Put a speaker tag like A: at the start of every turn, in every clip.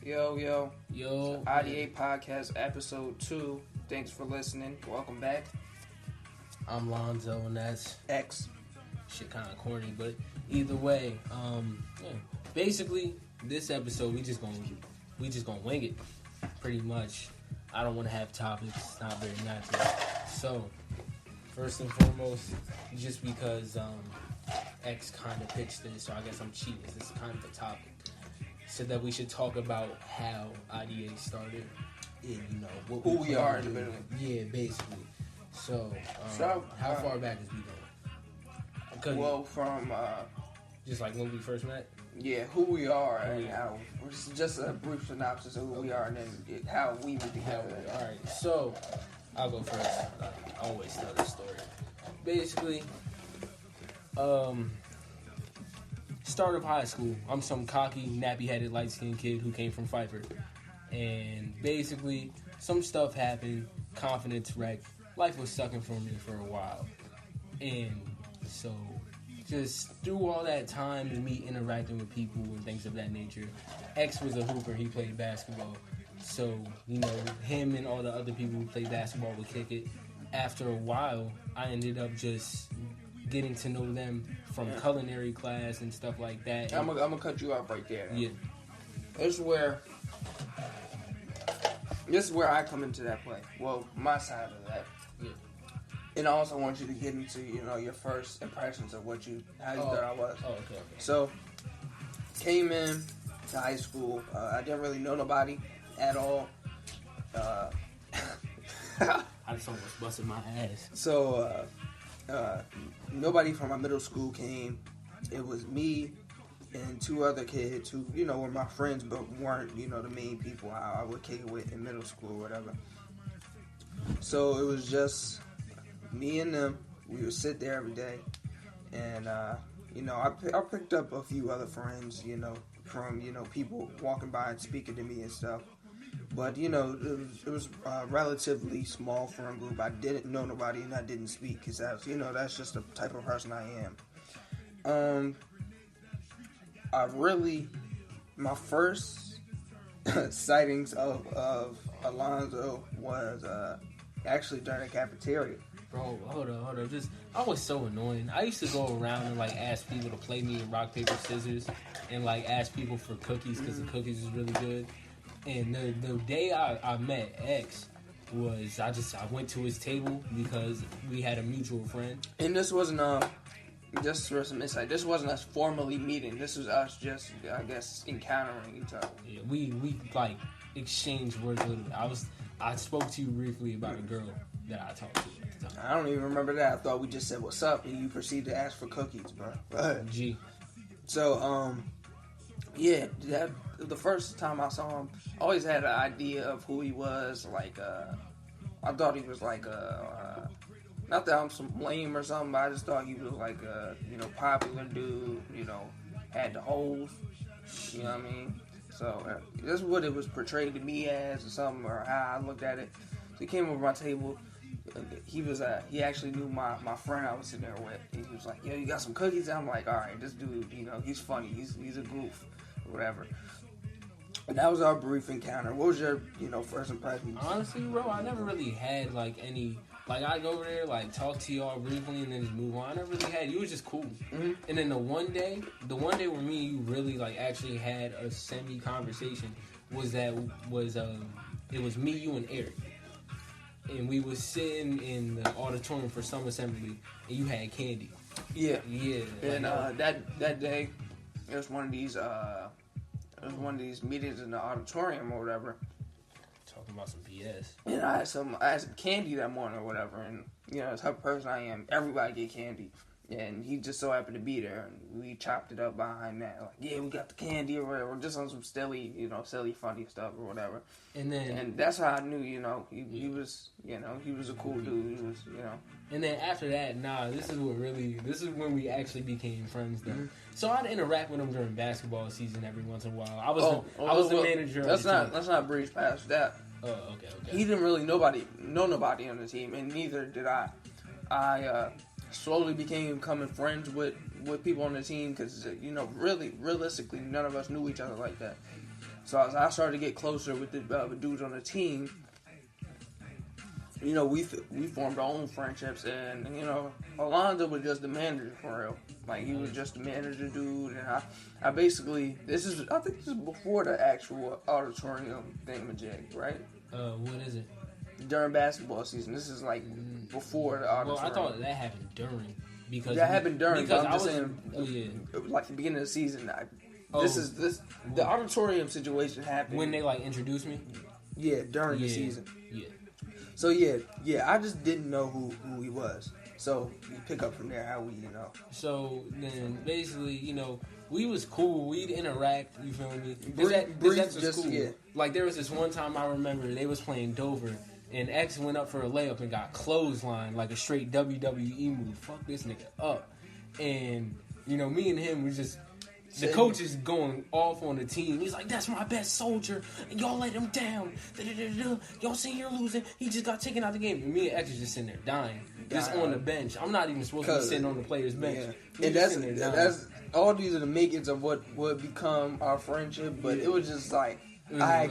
A: Yo,
B: Yo,
A: IDA Podcast Episode 2. Thanks for listening. Welcome back.
B: I'm Lonzo, and that's
A: X.
B: shit kind of corny, but either way, basically this episode we just gonna wing it, pretty much. I don't want to have topics; it's not very natural. So, first and foremost, just because X kind of pitched this, so I guess I'm cheating. This is kind of a topic. Said that we should talk about how IDA started, and what
A: Who we are individually.
B: Yeah, basically. So, how far back is we going? Because
A: Well, from,
B: just like when we first met.
A: yeah, who we are and how. Just a brief synopsis of who we are and then how we meet together.
B: All right, so I'll go first. I always tell this story. Basically, start of high school. I'm some cocky, nappy-headed, light-skinned kid who came from Pfeiffer, and basically, some stuff happened. Confidence wrecked. Life was sucking for me for a while, and so just through all that time and me interacting with people and things of that nature, X was a hooper. He played basketball. So, him and all the other people who played basketball would kick it. After a while, I ended up just getting to know them from culinary class and stuff like that.
A: I'm gonna cut you off right there.
B: Yeah.
A: This is where I come into that play. Well, my side of that.
B: Yeah.
A: And I also want you to get into, your first impressions of how you thought I was.
B: Oh, okay.
A: So, came in to high school. I didn't really know nobody at all.
B: I just almost busted my ass.
A: So, nobody from my middle school came. It was me and two other kids who, were my friends, but weren't, the main people I would kick it with in middle school or whatever. So, it was just me and them. We would sit there every day. And, I picked up a few other friends, from, people walking by and speaking to me and stuff. But, it was a relatively small friend group. I didn't know nobody and I didn't speak because that's just the type of person I am. My first sightings of Alonzo was actually during the cafeteria.
B: Bro, hold up. I was so annoying. I used to go around and ask people to play me in rock, paper, scissors, and ask people for cookies because the cookies is really good. And the day I met X was I went to his table because we had a mutual friend.
A: And this wasn't just for some insight. This wasn't us formally meeting. This was us just, I guess, encountering each other.
B: Yeah, we exchanged words a little bit. I spoke to you briefly about a girl that I talked to at the time.
A: I don't even remember that. I thought we just said what's up and you proceeded to ask for cookies, bro.
B: G.
A: So, yeah, the first time I saw him, I always had an idea of who he was. I thought he was not that I'm some lame or something, but I just thought he was popular dude, had the holes, you know what I mean? So, that's what it was portrayed to me as or something, or how I looked at it. So he came over my table. He actually knew my friend I was sitting there with. He was like, yo, you got some cookies? And I'm like, all right, this dude, he's funny. He's a goof, or whatever. And that was our brief encounter. What was your, first impression?
B: Honestly, bro, I never really had any. I'd go over there, talk to y'all briefly, and then just move on. I never really had. You was just cool.
A: Mm-hmm.
B: And then the one day where me and you really actually had a semi conversation it was me, you, and Eric. And we was sitting in the auditorium for some assembly, and you had candy.
A: Yeah.
B: Yeah.
A: And that day, it was one of these meetings in the auditorium or whatever.
B: Talking about some BS.
A: And I had some candy that morning or whatever. And the type of person I am, everybody get candy. And he just so happened to be there, and we chopped it up behind that. Yeah, we got the candy or whatever, just on some silly, funny stuff or whatever. And that's how I knew, he was, he was a cool dude. He was,
B: And then after that, this is when we actually became friends, though. Mm-hmm. So I'd interact with him during basketball season every once in a while. I was the manager.
A: Let's not breeze past that.
B: Oh, okay.
A: He didn't really know nobody on the team, and neither did I. I slowly becoming friends with people on the team because, really, realistically, none of us knew each other like that. So as I started to get closer with the dudes on the team, you know, we formed our own friendships, and you know, Alonzo was just the manager for real. Like he was just the manager dude, and I basically I think this is before the actual auditorium thingamajig, right?
B: What is it?
A: During basketball season, this is like before the auditorium.
B: Well, I thought that happened during because
A: that happened during.
B: Because
A: I'm just saying, like the beginning of the season. The auditorium situation happened
B: when they like introduced me.
A: Yeah, during the season.
B: Yeah.
A: So yeah, I just didn't know who he was. So we pick up from there how we, you know.
B: So then basically, you know, we was cool. We'd interact. You feel me?
A: Breeze
B: was cool.
A: Yeah.
B: Like there was this one time I remember they was playing Dover, and X went up for a layup and got clotheslined like a straight WWE move. Fuck this nigga up. And you know, me and him was just. The coach is going off on the team. He's like, "That's my best soldier, and y'all let him down. Y'all see here losing. He just got taken out of the game." And me and X is just sitting there dying, just on the bench. I'm not even supposed to be sitting on the player's bench.
A: Yeah. And that's all. These are the makings of what would become our friendship. But it was just like I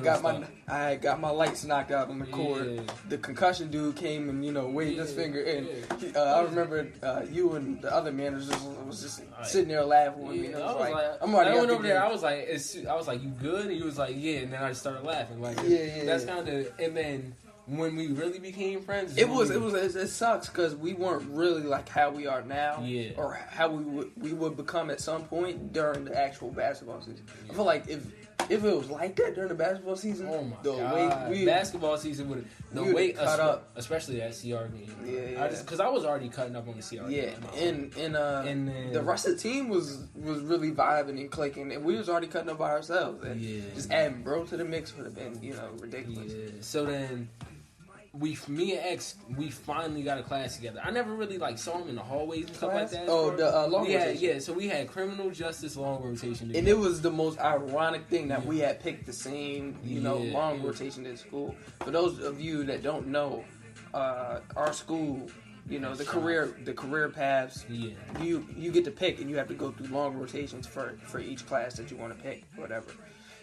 A: had got my lights knocked out on the court. Yeah. The concussion dude came and waved his finger. And I remember you and the other managers was just sitting there laughing with me. And I was like, I'm already.
B: I went over there. I was like, "You good?" And he was like, "Yeah." And then I just started laughing. Like, that's kind of. And then when we really became friends,
A: it sucks because we weren't really like how we are now, or how we would become at some point during the actual basketball season. I feel like if it was like that during the basketball season,
B: oh my god, basketball season would
A: cut up,
B: especially that CR game.
A: Yeah.
B: Because I was already cutting up on the CR game.
A: And then the rest of the team was really vibing and clicking, and we was already cutting up by ourselves. And just adding bro to the mix would have been ridiculous. Yeah.
B: So then. Me and X, we finally got a class together. I never really saw him in the hallways and stuff like that.
A: Oh, the long rotation.
B: Yeah, so we had criminal justice long rotation together.
A: And it was the most ironic thing that we had picked the same, long rotation in school. For those of you that don't know, our school, the career paths, you get to pick, and you have to go through long rotations for each class that you want to pick, whatever.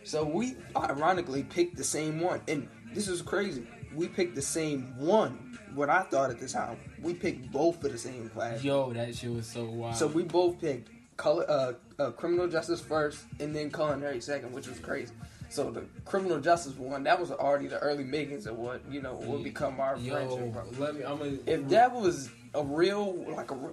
A: So we ironically picked the same one, and this is crazy. We picked the same one. What I thought at the time, we picked both for the same class.
B: Yo, that shit was so wild.
A: So we both picked criminal justice first, and then culinary second, which was crazy. So the criminal justice one, that was already the early makings of what would become our friendship. If that was a real,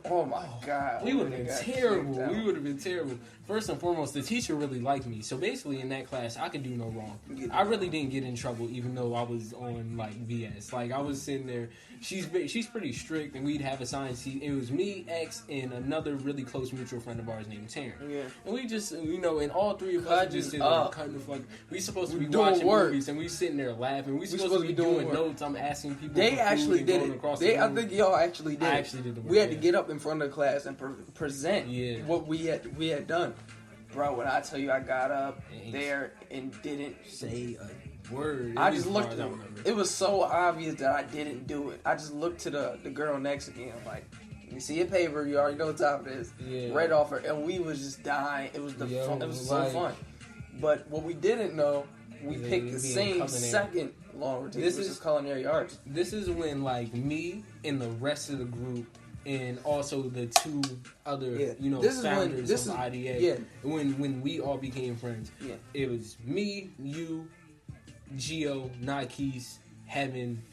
A: oh my god,
B: we would have been terrible. We would have been terrible. First and foremost, the teacher really liked me. So basically, in that class, I could do no wrong. I really didn't get in trouble, even though I was on VS. I was sitting there. She's pretty strict, and we'd have assigned seat. It was me, X, and another really close mutual friend of ours named Taryn.
A: Yeah.
B: And we just, and all three of us just sitting there cutting the fuck. We supposed to be watching movies, and we sitting there laughing. We supposed to be doing notes. I'm asking people.
A: They actually did it. I think y'all actually did.
B: I actually did the work.
A: We had to get up in front of the class and present what we had done. Bro, when I tell you I got up there and didn't say a
B: word,
A: I just looked at him. It was so obvious that I didn't do it. I just looked to the girl next to me. I'm like, you see a paper, you already know what time it is. Yeah. Right off her, and we was just dying. It was it was so fun. But what we didn't know, we picked the same second long rotation, which is culinary arts.
B: This is when me and the rest of the group. And also the two other, founders of IDA.
A: Yeah.
B: When we all became friends.
A: Yeah.
B: It was me, you, Gio, Nikes, Heaven,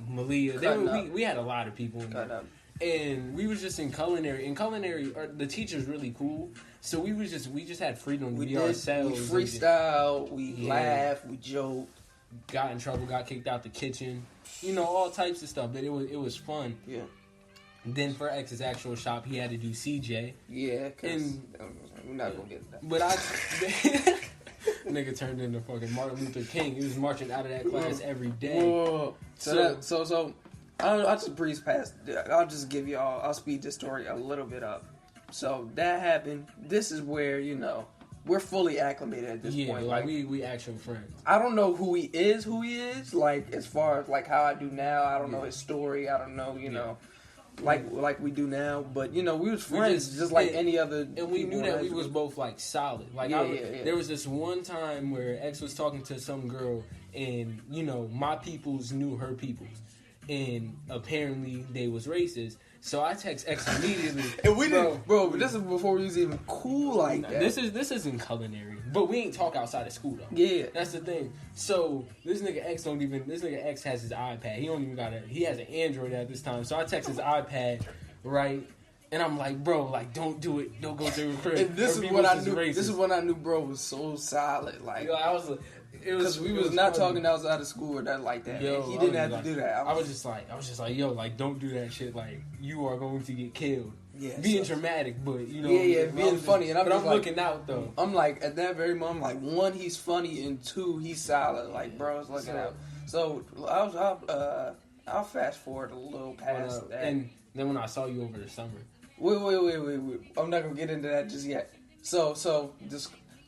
B: Malia. We had a lot of people in there. And we was just in culinary. In culinary, the teacher's really cool. So we just had freedom to be ourselves.
A: We freestyle, we laugh, we joke.
B: Got in trouble, got kicked out the kitchen. All types of stuff. But it was fun.
A: Yeah.
B: Then for X's actual shop, he had to do CJ.
A: Yeah, because we're not going to get that.
B: But nigga turned into fucking Martin Luther King. He was marching out of that class every day.
A: Whoa. So I'll just breeze past. I'll just give y'all, I'll speed this story a little bit up. So that happened. This is where, we're fully acclimated at this point.
B: Yeah, we actual friends.
A: I don't know who he is, as far as how I do now. I don't know his story. I don't know, like we do now. But you know, we was friends just like any other.
B: And we knew that we was both like solid. Like there was this one time where X was talking to some girl, and you know, my peoples knew her peoples, and apparently they was racist. So I text X immediately.
A: And we didn't, bro. This is before we was even cool like that.
B: This isn't culinary, but we ain't talk outside of school though.
A: Yeah,
B: that's the thing. So this nigga X has his iPad. He has an Android at this time. So I text his iPad, right? And I'm like, bro, like don't do it. Don't go through the crib.
A: And this is what I knew. Racist. This is when I knew, bro was so solid. Like,
B: yo, I was.
A: Because we was not funny. Talking outside of school or nothing like that. Yo, he didn't have to do that. I was just like,
B: yo, like, don't do that shit. Like, you are going to get killed.
A: Yeah,
B: being dramatic, but you know,
A: being funny. And I'm
B: looking out though.
A: I'm like, at that very moment, like, one, he's funny, and two, he's solid. Like, bro, I was looking out. So I'll fast forward a little past that.
B: And then when I saw you over the summer,
A: wait. I'm not gonna get into that just yet. So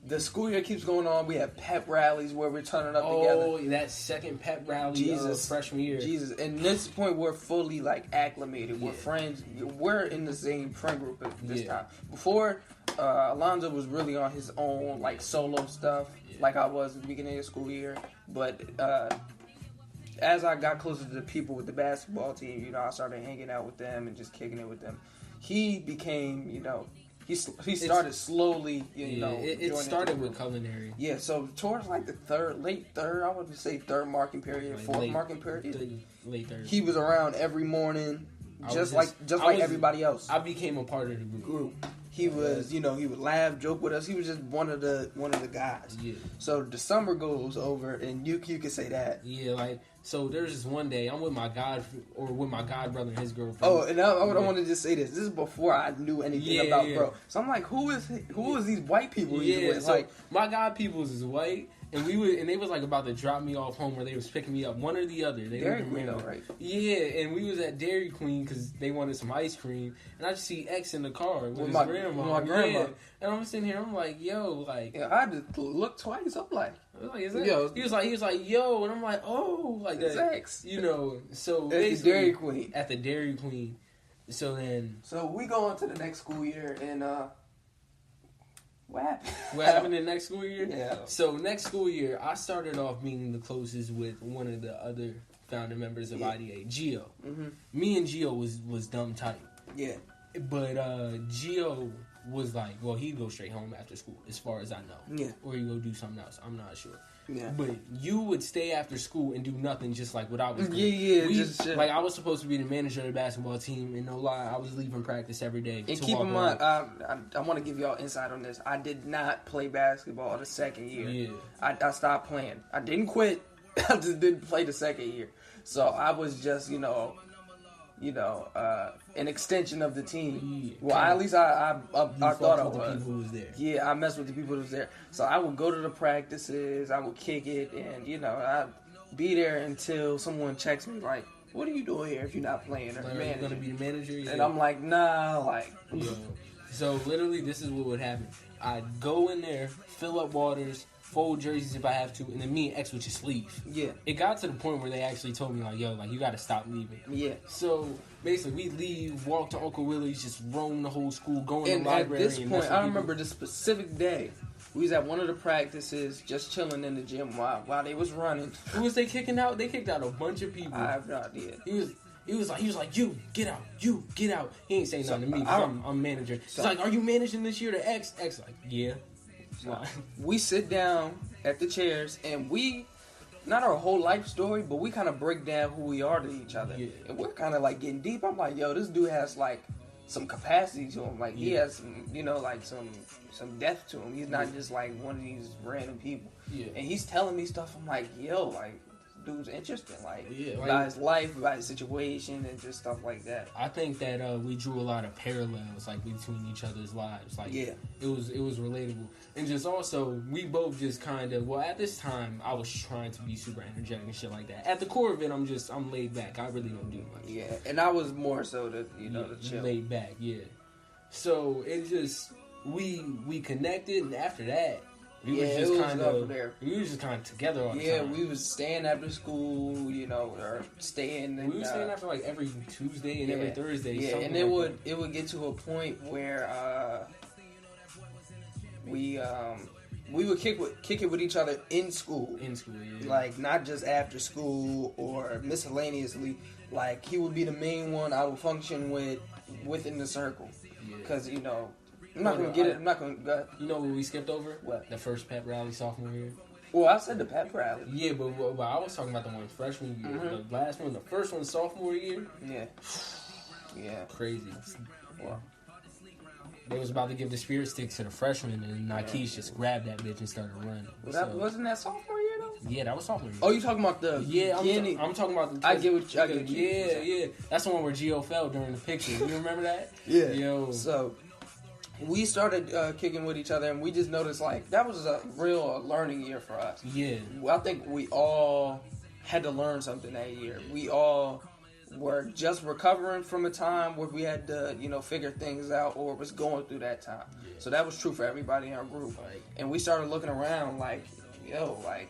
A: the school year keeps going on. We have pep rallies where we're turning up together.
B: Oh, that second pep rally of freshman year.
A: Jesus. And this point, we're fully, like, acclimated. We're friends. We're in the same friend group at this time. Before, Alonzo was really on his own, like, solo stuff, like I was at the beginning of the school year. But as I got closer to the people with the basketball team, you know, I started hanging out with them and just kicking it with them. He became, you know... He started slowly, you know.
B: It started with culinary.
A: Yeah, so towards like the late third, I would say third marking period, fourth marking period.
B: Late third.
A: He was around every morning, just like everybody else.
B: I became a part of the group.
A: He was, you know, he would laugh, joke with us. He was just one of the guys.
B: Yeah. So
A: the summer goes over, and you can say that.
B: Yeah, like. So there's this one day I'm with my god brother and his girlfriend.
A: Oh, and I want to just say this. This is before I knew anything about bro. So I'm like, who is these white people?
B: Yeah, so like my god peoples is white, and they was like about to drop me off home, where they was picking me up, one or the other. They
A: Dairy Queen, though, right?
B: Yeah, and we was at Dairy Queen because they wanted some ice cream, and I just see X in the car with his grandma.
A: My grandma.
B: Yeah. And I'm sitting here, I'm like, yo, like,
A: I had to look twice. I'm like,
B: is that? Yo. He was like, yo, and I'm like, oh, like that,
A: X.
B: You know. So
A: at the Dairy Queen.
B: At the Dairy Queen. So
A: we go on to the next school year, and what happened?
B: What happened in the next school year?
A: Yeah.
B: So next school year, I started off being the closest with one of the other founder members of IDA, Gio. Mm-hmm. Me and Gio was dumb tight.
A: Yeah.
B: But Gio was like, well, he'd go straight home after school, as far as I know.
A: Yeah.
B: Or he'd go do something else. I'm not sure.
A: Yeah.
B: But you would stay after school and do nothing, just like what I was doing.
A: Yeah.
B: Like, I was supposed to be the manager of the basketball team, and no lie, I was leaving practice every day.
A: And keep in mind, I want to give y'all insight on this. I did not play basketball the second year.
B: Yeah.
A: I stopped playing. I didn't quit. I just didn't play the second year. So I was just, an extension of the team. Yeah, well, at least I thought I was.
B: The people who was there.
A: Yeah, I messed with the people who was there. So I would go to the practices, I would kick it, and I'd be there until someone checks me like, "What are you doing here if you're not playing?" Or
B: like, are you gonna be the manager?
A: And I'm like, nah, like.
B: Yeah. So literally, this is what would happen. I'd go in there, fill up waters, fold jerseys if I have to, and then me and X would just leave.
A: Yeah.
B: It got to the point where they actually told me, like, yo, like, you got to stop leaving.
A: Yeah.
B: So, basically, we leave, walk to Uncle Willie's, just roam the whole school, go in the
A: And
B: library.
A: at this point, I remember the specific day. We was at one of the practices, just chilling in the gym while they was running.
B: Who was they kicking out? They kicked out a bunch of people.
A: I have no idea.
B: He was like, you get out. He ain't saying nothing to me because I'm manager. He's like, are you managing this year to X? X like, yeah.
A: So we sit down at the chairs and we, not our whole life story, but we kind of break down who we are to each other.
B: Yeah.
A: And we're kind of like getting deep. I'm like, yo, this dude has like some capacity to him. Like he has some, like some depth to him. He's not just like one of these random people.
B: Yeah.
A: And he's telling me stuff. I'm like, yo, like, dude's interesting, like
B: about
A: his life, about his situation, and just stuff like that.
B: I think that we drew a lot of parallels, like between each other's lives. Like, it was relatable, and just also we both just kind of. Well, at this time, I was trying to be super energetic and shit like that. At the core of it, I'm laid back. I really don't do much.
A: Yeah, and I was more so the the chill,
B: laid back. Yeah. So it just we connected, and after that, We
A: Yeah,
B: was
A: it
B: just
A: was
B: kind
A: up
B: of
A: there.
B: we was just kind of together all the
A: Yeah,
B: time.
A: we was staying after school, you know, or staying.
B: We was staying after like every Tuesday and every Thursday.
A: Yeah, and it would get to a point where we would kick it with each other in school.
B: In school, yeah.
A: Like, not just after school or miscellaneously. Like, he would be the main one I would function with within the circle. Because, you know, I'm not going to get it. I'm not going to...
B: You know what we skipped over?
A: What?
B: The first pep rally sophomore year.
A: Well, I said the pep rally.
B: Yeah, but I was talking about the one freshman year.
A: Mm-hmm.
B: The last one, the first one sophomore year.
A: Yeah. Yeah.
B: Crazy.
A: Well,
B: They was about to give the spirit sticks to the freshmen, and Nikes just grabbed that bitch and started running.
A: wasn't that sophomore year, though?
B: Yeah, that was sophomore year.
A: Oh, you talking about the
B: Yeah, I'm talking about the...
A: I get what you
B: Yeah. That's the one where Gio fell during the picture. You remember that?
A: Yeah.
B: Yo.
A: So, we started kicking with each other, and we just noticed, like, that was a real learning year for us.
B: Yeah.
A: I think we all had to learn something that year. We all were just recovering from a time where we had to, you know, figure things out or was going through that time.
B: Yeah.
A: So that was true for everybody in our group. And we started looking around like, yo, like,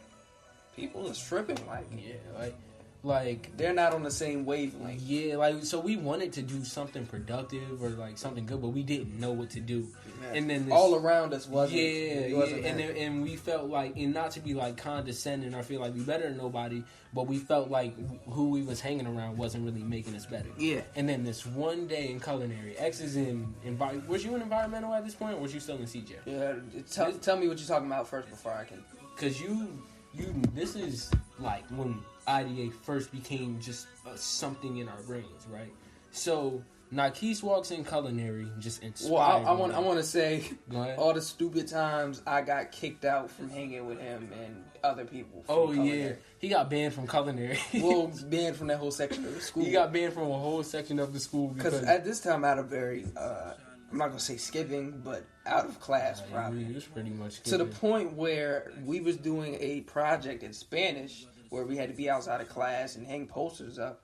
A: people is tripping. Like,
B: Yeah, like
A: they're not on the same wavelength.
B: yeah, like so we wanted to do something productive or like something good, but we didn't know what to do. And then
A: all around us wasn't.
B: And we felt like, and not to be like condescending or feel like we better than nobody, but we felt like who we was hanging around wasn't really making us better.
A: Yeah.
B: And then this one day in culinary, X is in was you in environmental at this point, or was you still in CJ?
A: Yeah. Tell me what you're talking about first before I can.
B: Because this is like when IDA first became just something in our brains, right? So Nikes walks in culinary, just inspired.
A: Well, I want to say
B: Go ahead.
A: all the stupid times I got kicked out from hanging with him and other people. From
B: Oh
A: culinary.
B: yeah, he got banned from culinary.
A: Well, banned from that whole section of the school.
B: He got banned from a whole section of the school
A: because at this time I had a very I'm not gonna say skipping, but out of class probably.
B: It was pretty much
A: To the point where we was doing a project in Spanish where we had to be outside of class and hang posters up.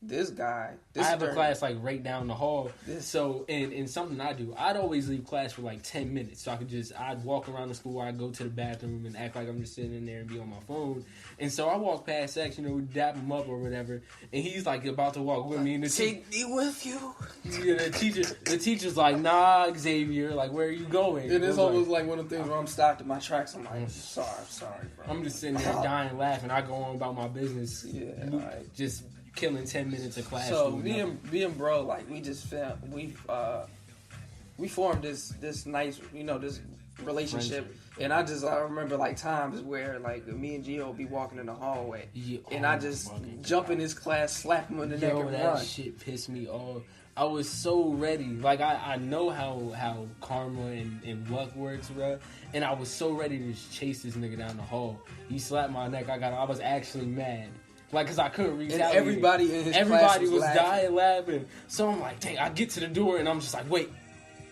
A: This guy...
B: I have a class like right down the hall.
A: This-
B: So, and something I do, I'd always leave class for like 10 minutes. So I'd walk around the school, I'd go to the bathroom and act like I'm just sitting in there and be on my phone. And so I walk past X, you know, we dap him up or whatever. And he's like about to walk with me. And
A: Take me with you.
B: Yeah, the teacher's like, nah, Xavier, like, where are you going?
A: And it's almost like one of the things where I'm stopped in my tracks. I'm like, sorry, bro.
B: I'm just sitting there dying laughing. I go on about my business.
A: Yeah, right.
B: Just killing 10 minutes of class.
A: So me and bro, like, we just felt we formed this nice, you know, this relationship. And I remember like times where like me and Gio would be walking in the hallway, and I just jump in his class, slap him in the neck, and
B: that
A: run.
B: shit pissed me off. I was so ready. Like I know how karma and luck works, bro. And I was so ready to just chase this nigga down the hall. He slapped my neck. I was actually mad. Like, cause I couldn't reach out.
A: Everybody in his class was
B: dying laughing. So I'm like, dang, I get to the door and I'm just like, wait,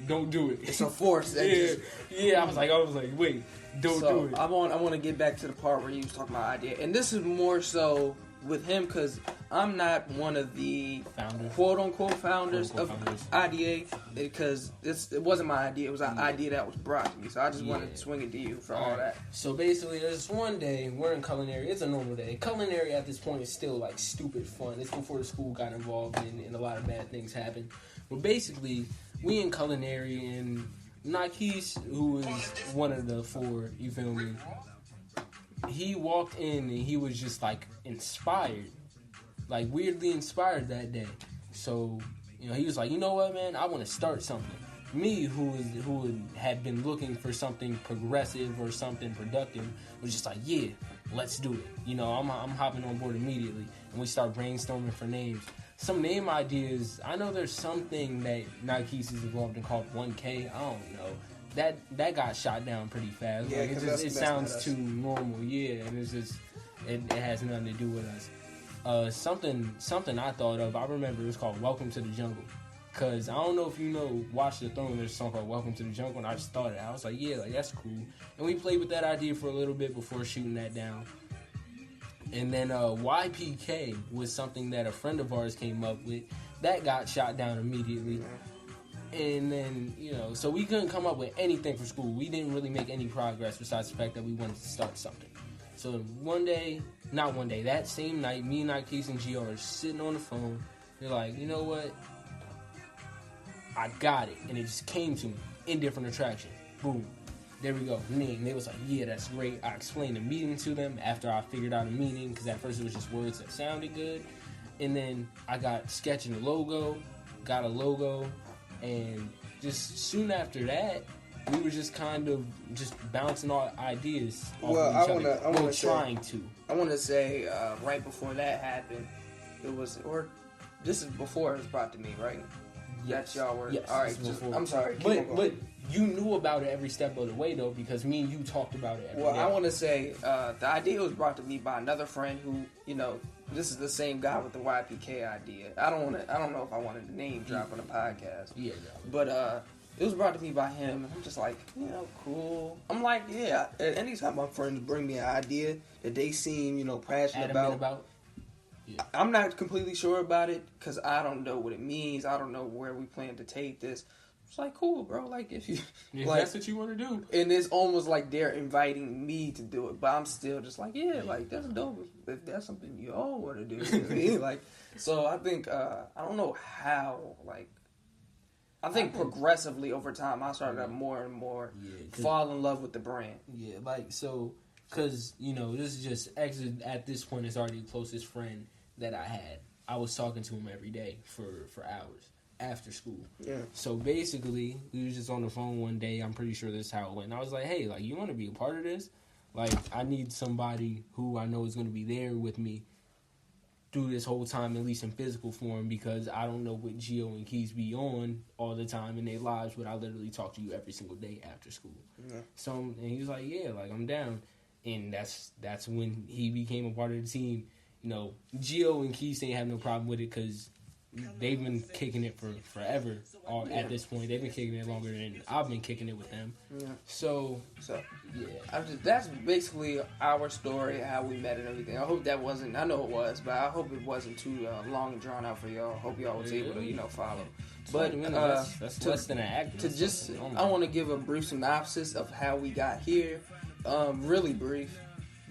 B: don't do it.
A: It's a force. That
B: I was like, wait, don't do it.
A: I want to get back to the part where you was talking about idea, and this is more so with him because I'm not one of the quote unquote founders of IDA because it wasn't my idea. It was an idea that was brought to me. So I just wanted to swing it to you for all that.
B: So basically, there's one day we're in culinary. It's a normal day. Culinary at this point is still like stupid fun. It's before the school got involved and a lot of bad things happened. But basically, we in culinary and Nikes, who is one of the four, you feel me? He walked in and he was just like inspired, like weirdly inspired that day. So, you know, he was like, you know what, man, I want to start something. Me, who had been looking for something progressive or something productive, was just like, yeah, let's do it. You know, I'm hopping on board immediately, and we start brainstorming for names. Some name ideas. I know there's something that Nikes is involved in called 1K. I don't know. That got shot down pretty fast.
A: Yeah,
B: like it sounds too normal. Yeah, and it's just it has nothing to do with us. Something I thought of. I remember it was called Welcome to the Jungle. Cause I don't know if you know Watch the Throne. There's a song called Welcome to the Jungle, and I just thought it. I was like, yeah, like that's cool. And we played with that idea for a little bit before shooting that down. And then YPK was something that a friend of ours came up with. That got shot down immediately. And then, so we couldn't come up with anything for school. We didn't really make any progress besides the fact that we wanted to start something. So that same night, me and Ikes and Gio are sitting on the phone. They're like, you know what? I got it. And it just came to me. Indifferent attraction. Boom. There we go. Name. They was like, yeah, that's great. I explained the meaning to them after I figured out the meaning, because at first it was just words that sounded good. And then I got sketching the logo, got a logo, and just soon after that, we were just kind of just bouncing our ideas off of each other.
A: I want to say right before that happened, this is before it was brought to me, right?
B: Yes.
A: That's y'all were.
B: Yes,
A: all right. I'm sorry.
B: But you knew about it every step of the way, though, because me and you talked about it every day.
A: I want to say the idea was brought to me by another friend who, this is the same guy with the YPK idea. I don't know if I wanted to name drop on the podcast.
B: Yeah.
A: But it was brought to me by him, and I'm just like, cool. I'm like, yeah. Anytime my friends bring me an idea that they seem, passionate about. Yeah. I'm not completely sure about it because I don't know what it means. I don't know where we plan to take this. It's like, cool, bro. Like, if
B: that's what you want to do.
A: And it's almost like they're inviting me to do it, but I'm still just like, yeah, like, that's dope if that's something you all want to do. Like, so I think, I don't know how, like, I think progressively over time, I started to more and more fall in love with the brand.
B: Yeah, like, so, because, this is just, Exit at this point is already the closest friend that I had. I was talking to him every day for hours after school.
A: Yeah.
B: So basically, we was just on the phone one day. I'm pretty sure this is how it went. And I was like, hey, like, you want to be a part of this? Like, I need somebody who I know is going to be there with me through this whole time, at least in physical form, because I don't know what Gio and Keys be on all the time in their lives, but I literally talk to you every single day after school.
A: Yeah.
B: So, and he was like, yeah, like, I'm down. And that's when he became a part of the team. Gio and Keys ain't have no problem with it because they've been kicking it for forever. At this point, they've been kicking it longer than I've been kicking it with them.
A: Yeah.
B: So
A: yeah. That's basically our story, how we met and everything. I hope that wasn't. I know it was, but I hope it wasn't too long and drawn out for y'all. I hope y'all was able to follow. But
B: that's less than an act.
A: I want to give a brief synopsis of how we got here. Really brief.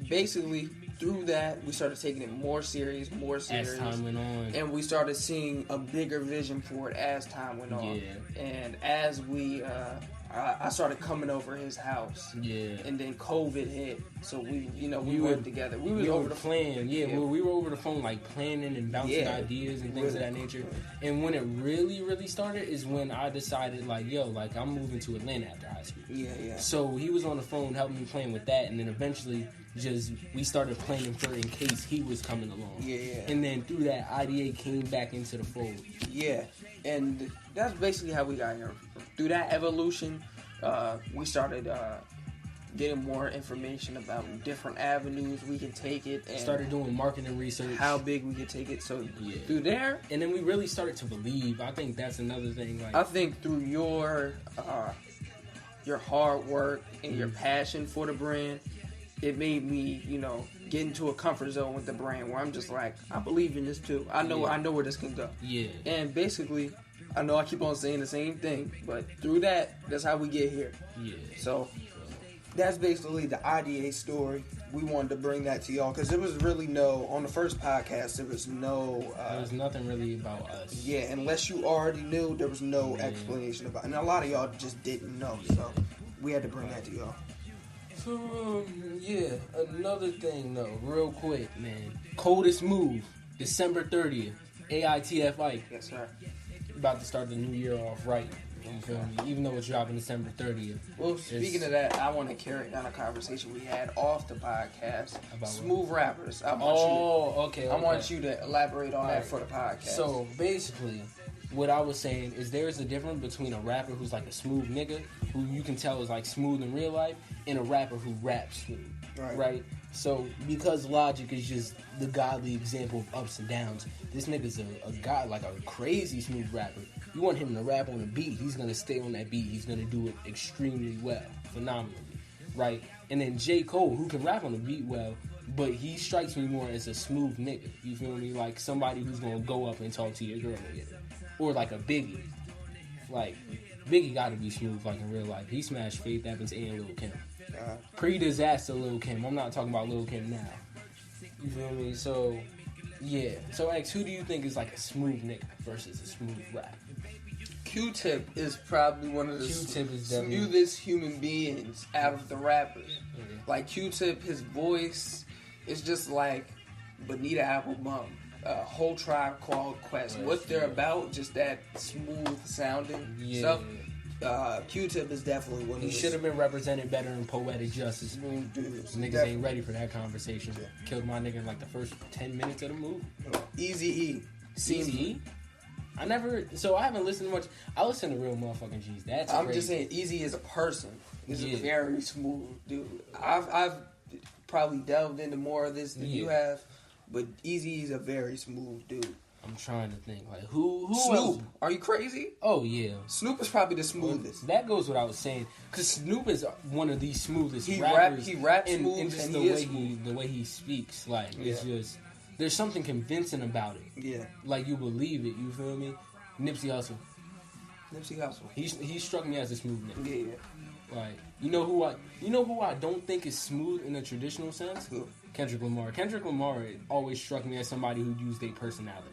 A: Basically, through that, we started taking it more serious.
B: As time went on.
A: And we started seeing a bigger vision for it as time went on.
B: Yeah.
A: And as we, I started coming over his house.
B: Yeah.
A: And then COVID hit. So we worked together. We were
B: playing. Yeah. Well, we were over the phone, like, planning and bouncing ideas and things of that nature. And when it really, really started is when I decided, like, yo, like, I'm moving to Atlanta after high school.
A: Yeah.
B: So he was on the phone helping me playing with that. And then eventually we started planning for in case he was coming along.
A: Yeah.
B: And then through that, IDA came back into the fold.
A: Yeah. And that's basically how we got here. Through that evolution, we started getting more information about different avenues we can take it. And
B: started doing marketing research.
A: How big we could take it. So through there.
B: And then we really started to believe. I think that's another thing. Like,
A: I think through your hard work and your passion for the brand, it made me, get into a comfort zone with the brand where I'm just like, I believe in this too. I know where this can go.
B: Yeah.
A: And basically, I know I keep on saying the same thing, but through that's how we get here.
B: Yeah.
A: So that's basically the IDA story. We wanted to bring that to y'all because there was really on the first podcast, there was
B: nothing really about us.
A: Yeah, unless you already knew, there was no explanation about it. And a lot of y'all just didn't know, so we had to bring that to y'all.
B: So, another thing, though, real quick, man. Coldest move, December 30th, AITF Ike.
A: Yes, sir.
B: About to start the new year off right, you feel me? Even though it's dropping December 30th.
A: Well, speaking of that, I want to carry on a conversation we had off the podcast.
B: About
A: smooth rappers. I want you to elaborate on that for the podcast.
B: So, basically, what I was saying is there's a difference between a rapper who's like a smooth nigga, who you can tell is like smooth in real life, and a rapper who raps smooth. Right? So, because Logic is just the godly example of ups and downs, this nigga's a guy, like a crazy smooth rapper. You want him to rap on a beat, he's going to stay on that beat. He's going to do it extremely well, phenomenally, right? And then J. Cole, who can rap on a beat well, but he strikes me more as a smooth nigga. You feel me? Like somebody who's going to go up and talk to your girl again. Or like a Biggie. Like, Biggie got to be smooth, like, in real life. He smashed Faith Evans and Lil' Kim. Pre-disaster Lil' Kim. I'm not talking about Lil' Kim now. You feel me? So, yeah. So, X, who do you think is, like, a smooth nigga versus a smooth rap?
A: Q-Tip is probably one of the
B: Q-Tip is
A: smoothest human beings out of the rappers.
B: Yeah.
A: Like, Q-Tip, his voice is just like Bonita Applebum, Whole Tribe Called Quest. What they're about, just that smooth sounding stuff. Q-Tip is definitely one of
B: He should have been represented better in Poetic Justice.
A: smooth dudes.
B: Niggas ain't ready for that conversation. Killed my nigga in like the first 10 minutes of the movie.
A: Eazy-E.
B: Eazy-E? I haven't listened to much. I listen to real motherfucking G's. That's
A: I'm
B: crazy.
A: just saying, Eazy as a person is a
B: Yeah.
A: very smooth dude. I've probably delved into more of this than you have, but Eazy is a very smooth dude.
B: I'm trying to think. Like, who
A: Snoop.
B: else?
A: Are you crazy?
B: Oh, yeah.
A: Snoop is probably the smoothest.
B: That goes without saying. Because Snoop is one of the smoothest
A: He
B: rappers.
A: raps
B: and,
A: smooth,
B: and just
A: and
B: the
A: he
B: way
A: is smooth.
B: the way he speaks. Like, it's just... There's something convincing about it.
A: Yeah.
B: Like, you believe it. You feel me? Nipsey Hussle.
A: Nipsey Hussle.
B: He struck me as a smooth nigga.
A: Yeah.
B: Like, you know who I don't think is smooth in the traditional sense?
A: Who?
B: Kendrick Lamar. Kendrick Lamar always struck me as somebody who used their personality.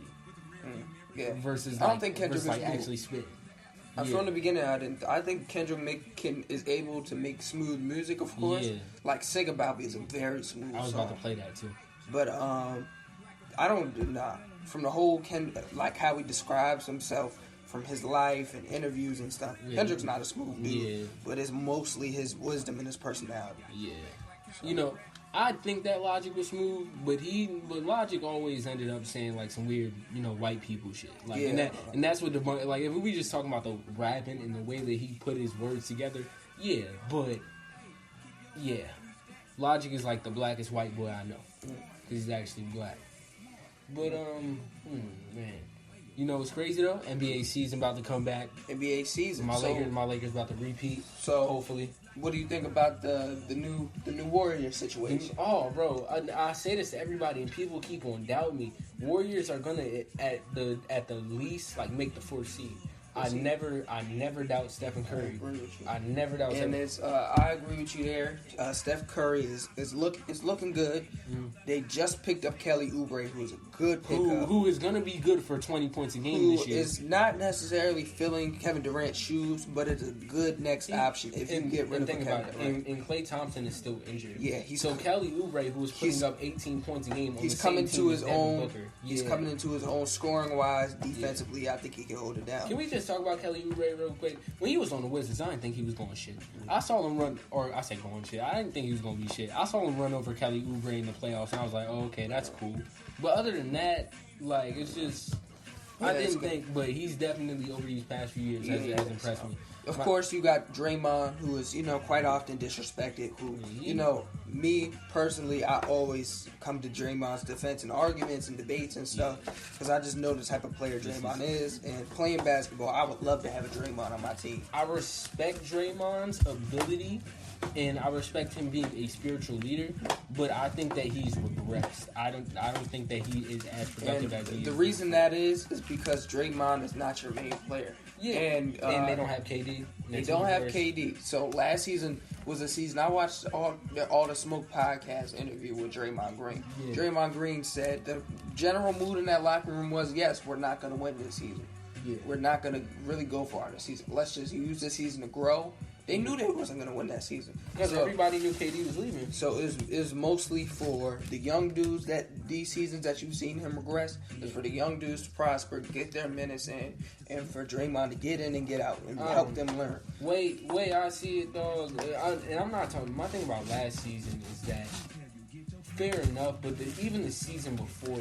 A: Yeah.
B: Versus,
A: I don't think Kendrick
B: versus, like,
A: is smooth.
B: actually spitting.
A: From the beginning, I think Kendrick is able to make smooth music, of course.
B: Yeah.
A: Like Sing About Me is a very smooth
B: I was
A: song.
B: about to play that too.
A: But I don't do not from the whole like how he describes himself from his life and interviews and stuff.
B: Yeah.
A: Kendrick's not a smooth dude,
B: Yeah.
A: but it's mostly his wisdom and his personality.
B: Yeah. You know, I think that Logic was smooth, but Logic always ended up saying like some weird, white people shit. Like, and that's what like if we just talking about the rapping and the way that he put his words together, Logic is like the blackest white boy I know because he's actually black. But man, you know what's crazy though? NBA season about to come back.
A: NBA season.
B: My Lakers about to repeat.
A: So
B: hopefully.
A: What do you think about the new Warriors situation?
B: Oh, bro, I say this to everybody, and people keep on doubting me. Warriors are gonna at the least like make the 4th seed. I never doubt Stephen Curry. I never doubt.
A: And it's I agree with you there. Steph Curry is looking good.
B: Mm.
A: They just picked up Kelly Oubre, who is a good pickup.
B: Who is gonna be good for 20 points a game this year?
A: Who is not necessarily filling Kevin Durant's shoes, but it's a good next option if you get rid of Kevin Durant.
B: And Klay Thompson is still injured.
A: Yeah,
B: Kelly Oubre, who was putting up 18 points a game,
A: he's coming to his own. He's coming into his own scoring wise. Defensively, I think he can hold it down.
B: Can we just talk about Kelly Oubre real quick? When he was on the Wizards, I didn't think he was going shit. I saw him run, or I say going shit. I didn't think he was going to be shit. I saw him run over Kelly Oubre in the playoffs, and I was like, oh, okay, that's cool. But other than that, like, it's just, I didn't think, but he's definitely over these past few years has impressed me.
A: Of course, you got Draymond, who is, quite often disrespected, who, me personally, I always come to Draymond's defense in arguments and debates and stuff, because I just know the type of player Draymond is, and playing basketball, I would love to have a Draymond on my team.
B: I respect Draymond's ability, and I respect him being a spiritual leader, but I think that he's regressed. I don't think that he is as productive as he is.
A: The reason that is because Draymond is not your main player.
B: Yeah, and they don't have KD.
A: They don't have KD. So last season was a season I watched all the Smoke podcast interview with Draymond Green. Yeah. Draymond Green said the general mood in that locker room was, yes, we're not going to win this season. Yeah. We're not going to really go far this season. Let's just use this season to grow. They knew they wasn't going to win that season.
B: Because everybody knew KD was leaving.
A: So it's mostly for the young dudes that these seasons that you've seen him regress. It's for the young dudes to prosper, get their minutes in, and for Draymond to get in and get out and help them learn.
B: Wait, I see it, dog. And I'm not talking. My thing about last season is that fair enough, but even the season before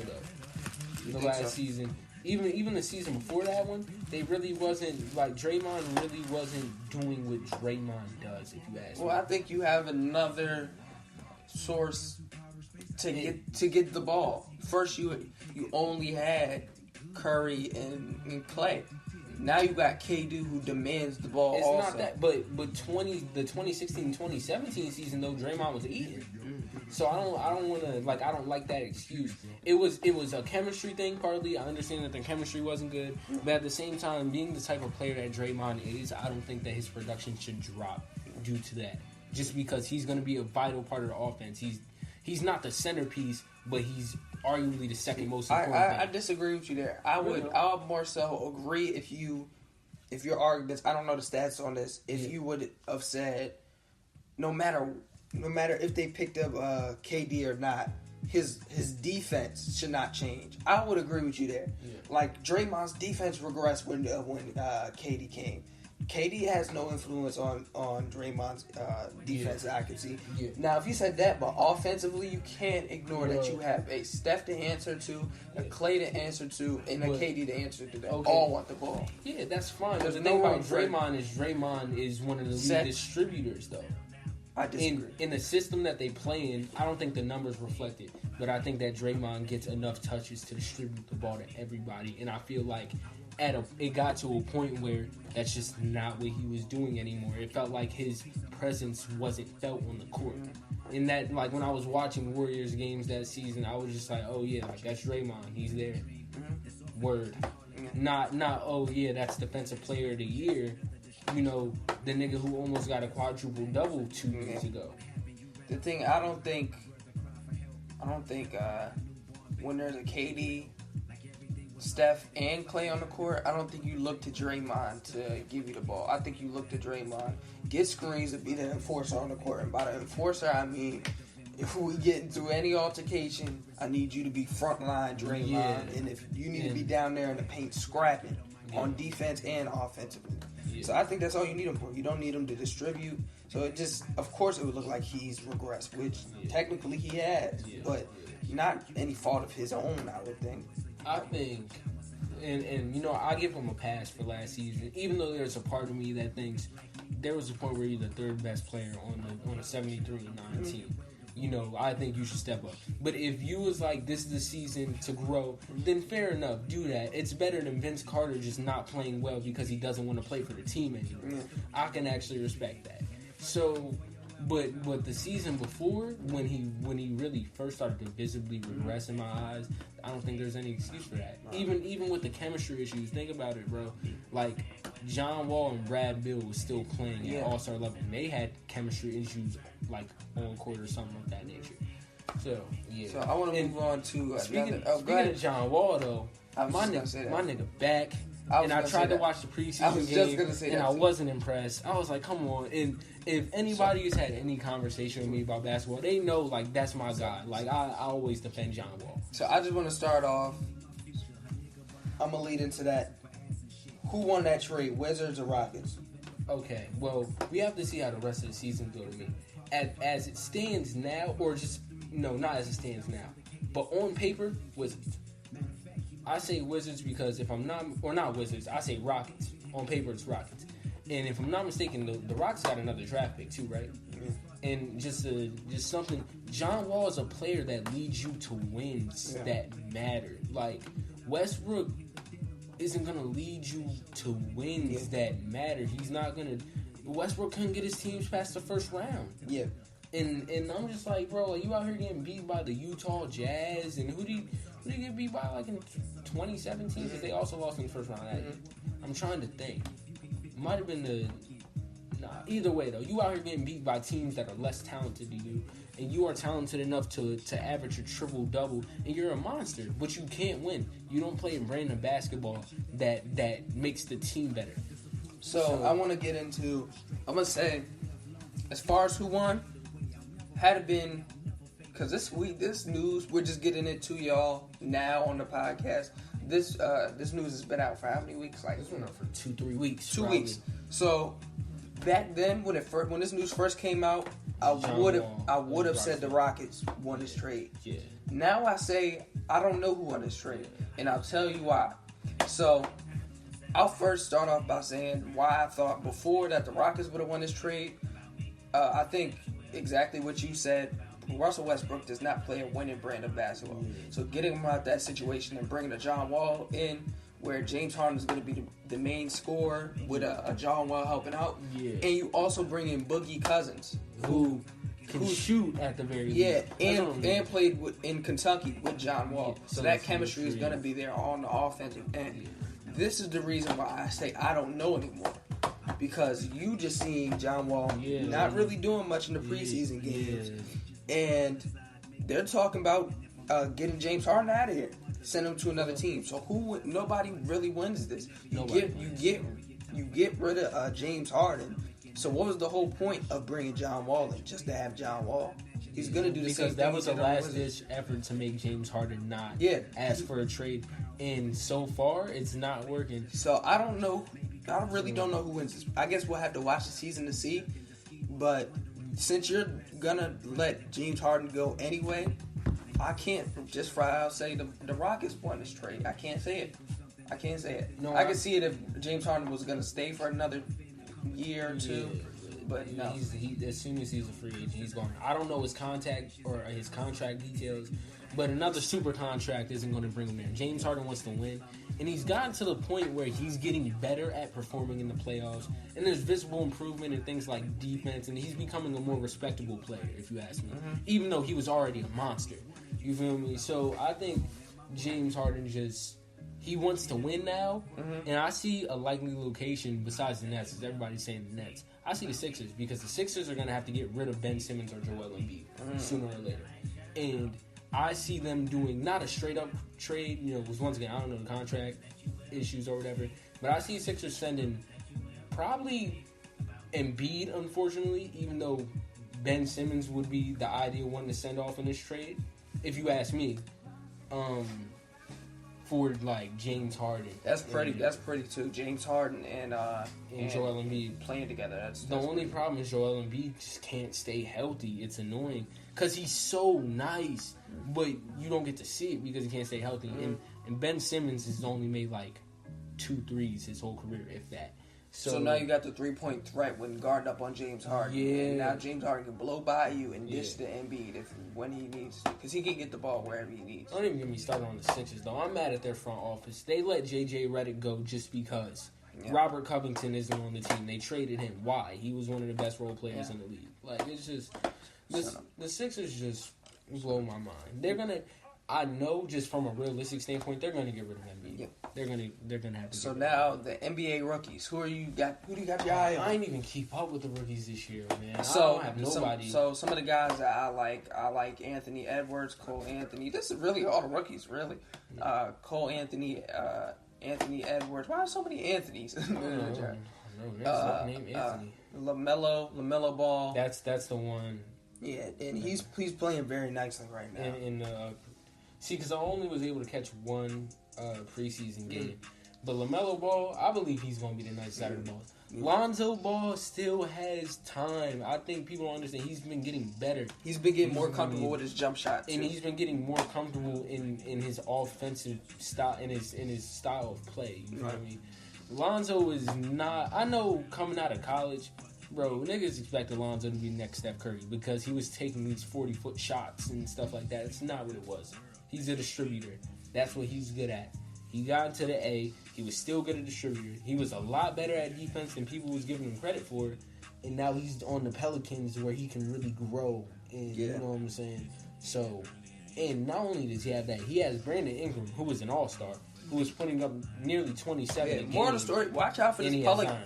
B: season. Even the season before that one, they really wasn't, like, Draymond really wasn't doing what Draymond does, if you ask me.
A: Well, I think you have another source to get the ball. First, you only had Curry and Clay. Now you got KD who demands the ball also.
B: It's not that, but the 2016-2017 season, though, Draymond was eating. So I don't want to like. I don't like that excuse. It was a chemistry thing partly. I understand that their chemistry wasn't good, but at the same time, being the type of player that Draymond is, I don't think that his production should drop due to that. Just because he's going to be a vital part of the offense. He's not the centerpiece, but he's arguably the second most important.
A: I disagree with you there. I'll more so agree if your arguments. I don't know the stats on this. If you would have said, no matter if they picked up KD or not, his defense should not change. I would agree with you there. Yeah. Like Draymond's defense regressed when KD came. KD has no influence on Draymond's defense that I can see. Yeah. Now, if you said that, but offensively, you can't ignore that you have a Steph to answer to, a Klay to answer to, and a KD to answer to. They all want the ball.
B: Yeah, that's fine. But the thing about Draymond is one of the lead distributors, though.
A: I disagree.
B: In the system that they play in, I don't think the numbers reflect it, but I think that Draymond gets enough touches to distribute the ball to everybody, and I feel like it got to a point where that's just not what he was doing anymore. It felt like his presence wasn't felt on the court. And that, like, when I was watching Warriors games that season, I was just like, oh yeah, like that's Draymond, he's there. Word. Not oh yeah, that's defensive player of the year. You know, the nigga who almost got a quadruple double 2 years ago.
A: The thing, I don't think when there's a KD, Steph, and Klay on the court, I don't think you look to Draymond to give you the ball. I think you look to Draymond, get screens, and be the enforcer on the court. And by the enforcer, I mean, if we get into any altercation, I need you to be frontline Draymond. Yeah. And if you need to be down there in the paint scrapping on defense and offensively. Yeah. So I think that's all you need him for. You don't need him to distribute. So it just, of course, it would look like he's regressed, which technically he has, but not any fault of his own, I would think.
B: I think, and you know, I give him a pass for last season, even though there's a part of me that thinks there was a point where you're the third best player on a 73-9 team. You know, I think you should step up. But if you was like, this is the season to grow, then fair enough, do that. It's better than Vince Carter just not playing well because he doesn't want to play for the team anymore. I can actually respect that. So, but the season before, when he really first started to visibly regress in my eyes, I don't think there's any excuse for that. Even with the chemistry issues, think about it, bro. Like, John Wall and Brad Beal was still playing at All-Star level. And they had chemistry issues, like, on court or something of that nature. So, yeah.
A: So, I want to move on to
B: speaking of John Wall, though, my nigga back. And I tried to watch the preseason game, and I wasn't impressed. I was like, come on. And if anybody has had any conversation with me about basketball, they know, like, that's my guy. Like, I always defend John Wall.
A: So I just want to start off. I'm going to lead into that. Who won that trade, Wizards or Rockets?
B: Okay, well, we have to see how the rest of the season go to me. As it stands now, or just, no, not as it stands now, but on paper, Wizards. I say Wizards because if I'm not, or not Wizards, I say Rockets. On paper, it's Rockets. And if I'm not mistaken, the Rockets got another draft pick too, right? Mm-hmm. And just something. John Wall is a player that leads you to wins that matter. Like, Westbrook isn't gonna lead you to wins that matter. He's not gonna. Westbrook couldn't get his teams past the first round.
A: Yeah.
B: And I'm just like, bro, you out here getting beat by the Utah Jazz, and who do you get beat by, like, in 2017? Because they also lost in the first round that year. I'm trying to think. Might have been either way, though. You out here getting beat by teams that are less talented than you, and you are talented enough to average a triple-double, and you're a monster, but you can't win. You don't play random basketball that makes the team better.
A: So I want to get into, I'm going to say, as far as who won, had it been, because this news, we're just getting it to y'all now on the podcast. This news has been out for how many weeks? Like,
B: it's been out for 2-3 weeks.
A: 2 weeks. So back then, when this news first came out, I would have said the Rockets won this trade.
B: Yeah.
A: Now I say I don't know who won this trade, and I'll tell you why. So I'll first start off by saying why I thought before that the Rockets would have won this trade. I think exactly what you said. Russell Westbrook does not play a winning brand of basketball. So getting him out that situation and bringing a John Wall in where James Harden is going to be the main scorer with a John Wall helping out. Yeah. And you also bring in Boogie Cousins, who
B: can shoot at the very
A: least.
B: Yeah,
A: and played in Kentucky with John Wall.
B: Yeah,
A: so that chemistry is going to be there on the offensive end. This is the reason why I say I don't know anymore. Because you just seen John Wall not really doing much in the preseason games. And they're talking about getting James Harden out of here. Send him to another team. So nobody really wins this. You get rid of James Harden. So what was the whole point of bringing John Wall in? Just to have John Wall. He's going to do the same thing.
B: Because that was a last-ditch effort to make James Harden not ask for a trade. And so far, it's not working.
A: So I don't know. I really don't know who wins this. I guess we'll have to watch the season to see. But since you're going to let James Harden go anyway, I can't just flat out say the Rockets won this trade. I can't say it. No, I can see it if James Harden was going to stay for another year or two. But no.
B: As soon as he's a free agent, he's gone. I don't know his contact or his contract details, but another super contract isn't going to bring him there. James Harden wants to win, and he's gotten to the point where he's getting better at performing in the playoffs, and there's visible improvement in things like defense, and he's becoming a more respectable player, if you ask me, even though he was already a monster. You feel me? So I think James Harden he wants to win now, and I see a likely location besides the Nets, as everybody's saying the Nets. I see the Sixers, because the Sixers are going to have to get rid of Ben Simmons or Joel Embiid sooner or later. And I see them doing not a straight-up trade, because once again, I don't know the contract issues or whatever, but I see Sixers sending probably Embiid, unfortunately, even though Ben Simmons would be the ideal one to send off in this trade, if you ask me. For like James Harden,
A: that's pretty too. James Harden and
B: Joel Embiid
A: playing together. That's
B: the only problem is Joel Embiid just can't stay healthy. It's annoying because he's so nice, but you don't get to see it because he can't stay healthy. And Ben Simmons has only made like 2 threes his whole career, if that.
A: So now you got the 3-point threat when guarding up on James Harden.
B: Yeah.
A: And now James Harden can blow by you and dish the Embiid when he needs to. Because he can get the ball wherever he needs.
B: Don't even get me started on the Sixers, though. I'm mad at their front office. They let J.J. Redick go just because. Yeah. Robert Covington isn't on the team. They traded him. Why? He was one of the best role players in the league. Like, it's just... The Sixers just blow my mind. They're going to... I know, just from a realistic standpoint, they're going to get rid of Embiid. Yeah. They're gonna have to.
A: So now the NBA rookies. Who do you got your eye on?
B: I ain't even keep up with the rookies this year, man.
A: So
B: I don't have nobody.
A: Some of the guys that I like Anthony Edwards, Cole Anthony. This is really all the rookies, really. Cole Anthony, Anthony Edwards. Why are so many Anthonys?
B: No, next name Anthony.
A: LaMelo Ball.
B: That's the one.
A: Yeah, and he's playing very nicely right now.
B: See, because I only was able to catch one preseason game. But LaMelo Ball, I believe he's going to be the nice side of the ball. Lonzo Ball still has time. I think people don't understand. He's been getting better.
A: He's been getting more comfortable with his jump shot, too.
B: And he's been getting more comfortable in his offensive style, in his style of play. You know what I mean? Lonzo is not... I know coming out of college... Bro, niggas expected Lonzo to be next Steph Curry because he was taking these 40-foot shots and stuff like that. It's not what it was. He's a distributor. That's what he's good at. He got into the A. He was still good at distributor. He was a lot better at defense than people was giving him credit for. And now he's on the Pelicans where he can really grow. And you know what I'm saying? So, and not only does he have that, he has Brandon Ingram, who was an all-star, who was putting up nearly 27 a game.
A: More of the story. Watch out for this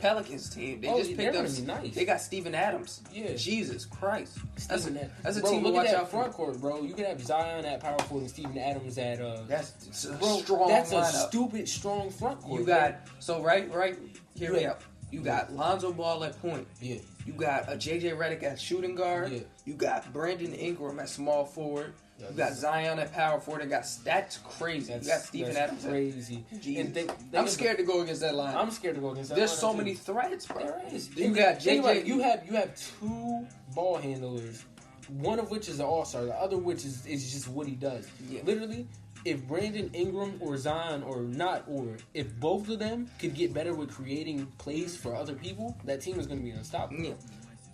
A: Pelicans team. They just picked up. Nice. They got Steven Adams. Yeah. Jesus Christ. That's a team to watch out for.
B: Front court, bro. You can have Zion at power forward and Steven Adams at
A: That's a strong.
B: That's a
A: lineup.
B: Stupid strong front court.
A: You got right here we go. You got Lonzo Ball at point.
B: Yeah.
A: You got a J.J. Redick at shooting guard. Yeah. You got Brandon Ingram at small forward. You got Zion at power forward. That's crazy. You got Steven Adams.
B: Crazy.
A: And I'm scared to go against that line.
B: I'm scared to go against that
A: There's
B: line.
A: so many threats, bro.
B: There is.
A: You got JJ.
B: You have 2 ball handlers, one of which is an all-star, the other which is just what he does. Yeah. Literally, if Brandon Ingram or Zion if both of them could get better with creating plays for other people, that team is going to be unstoppable.
A: Yeah.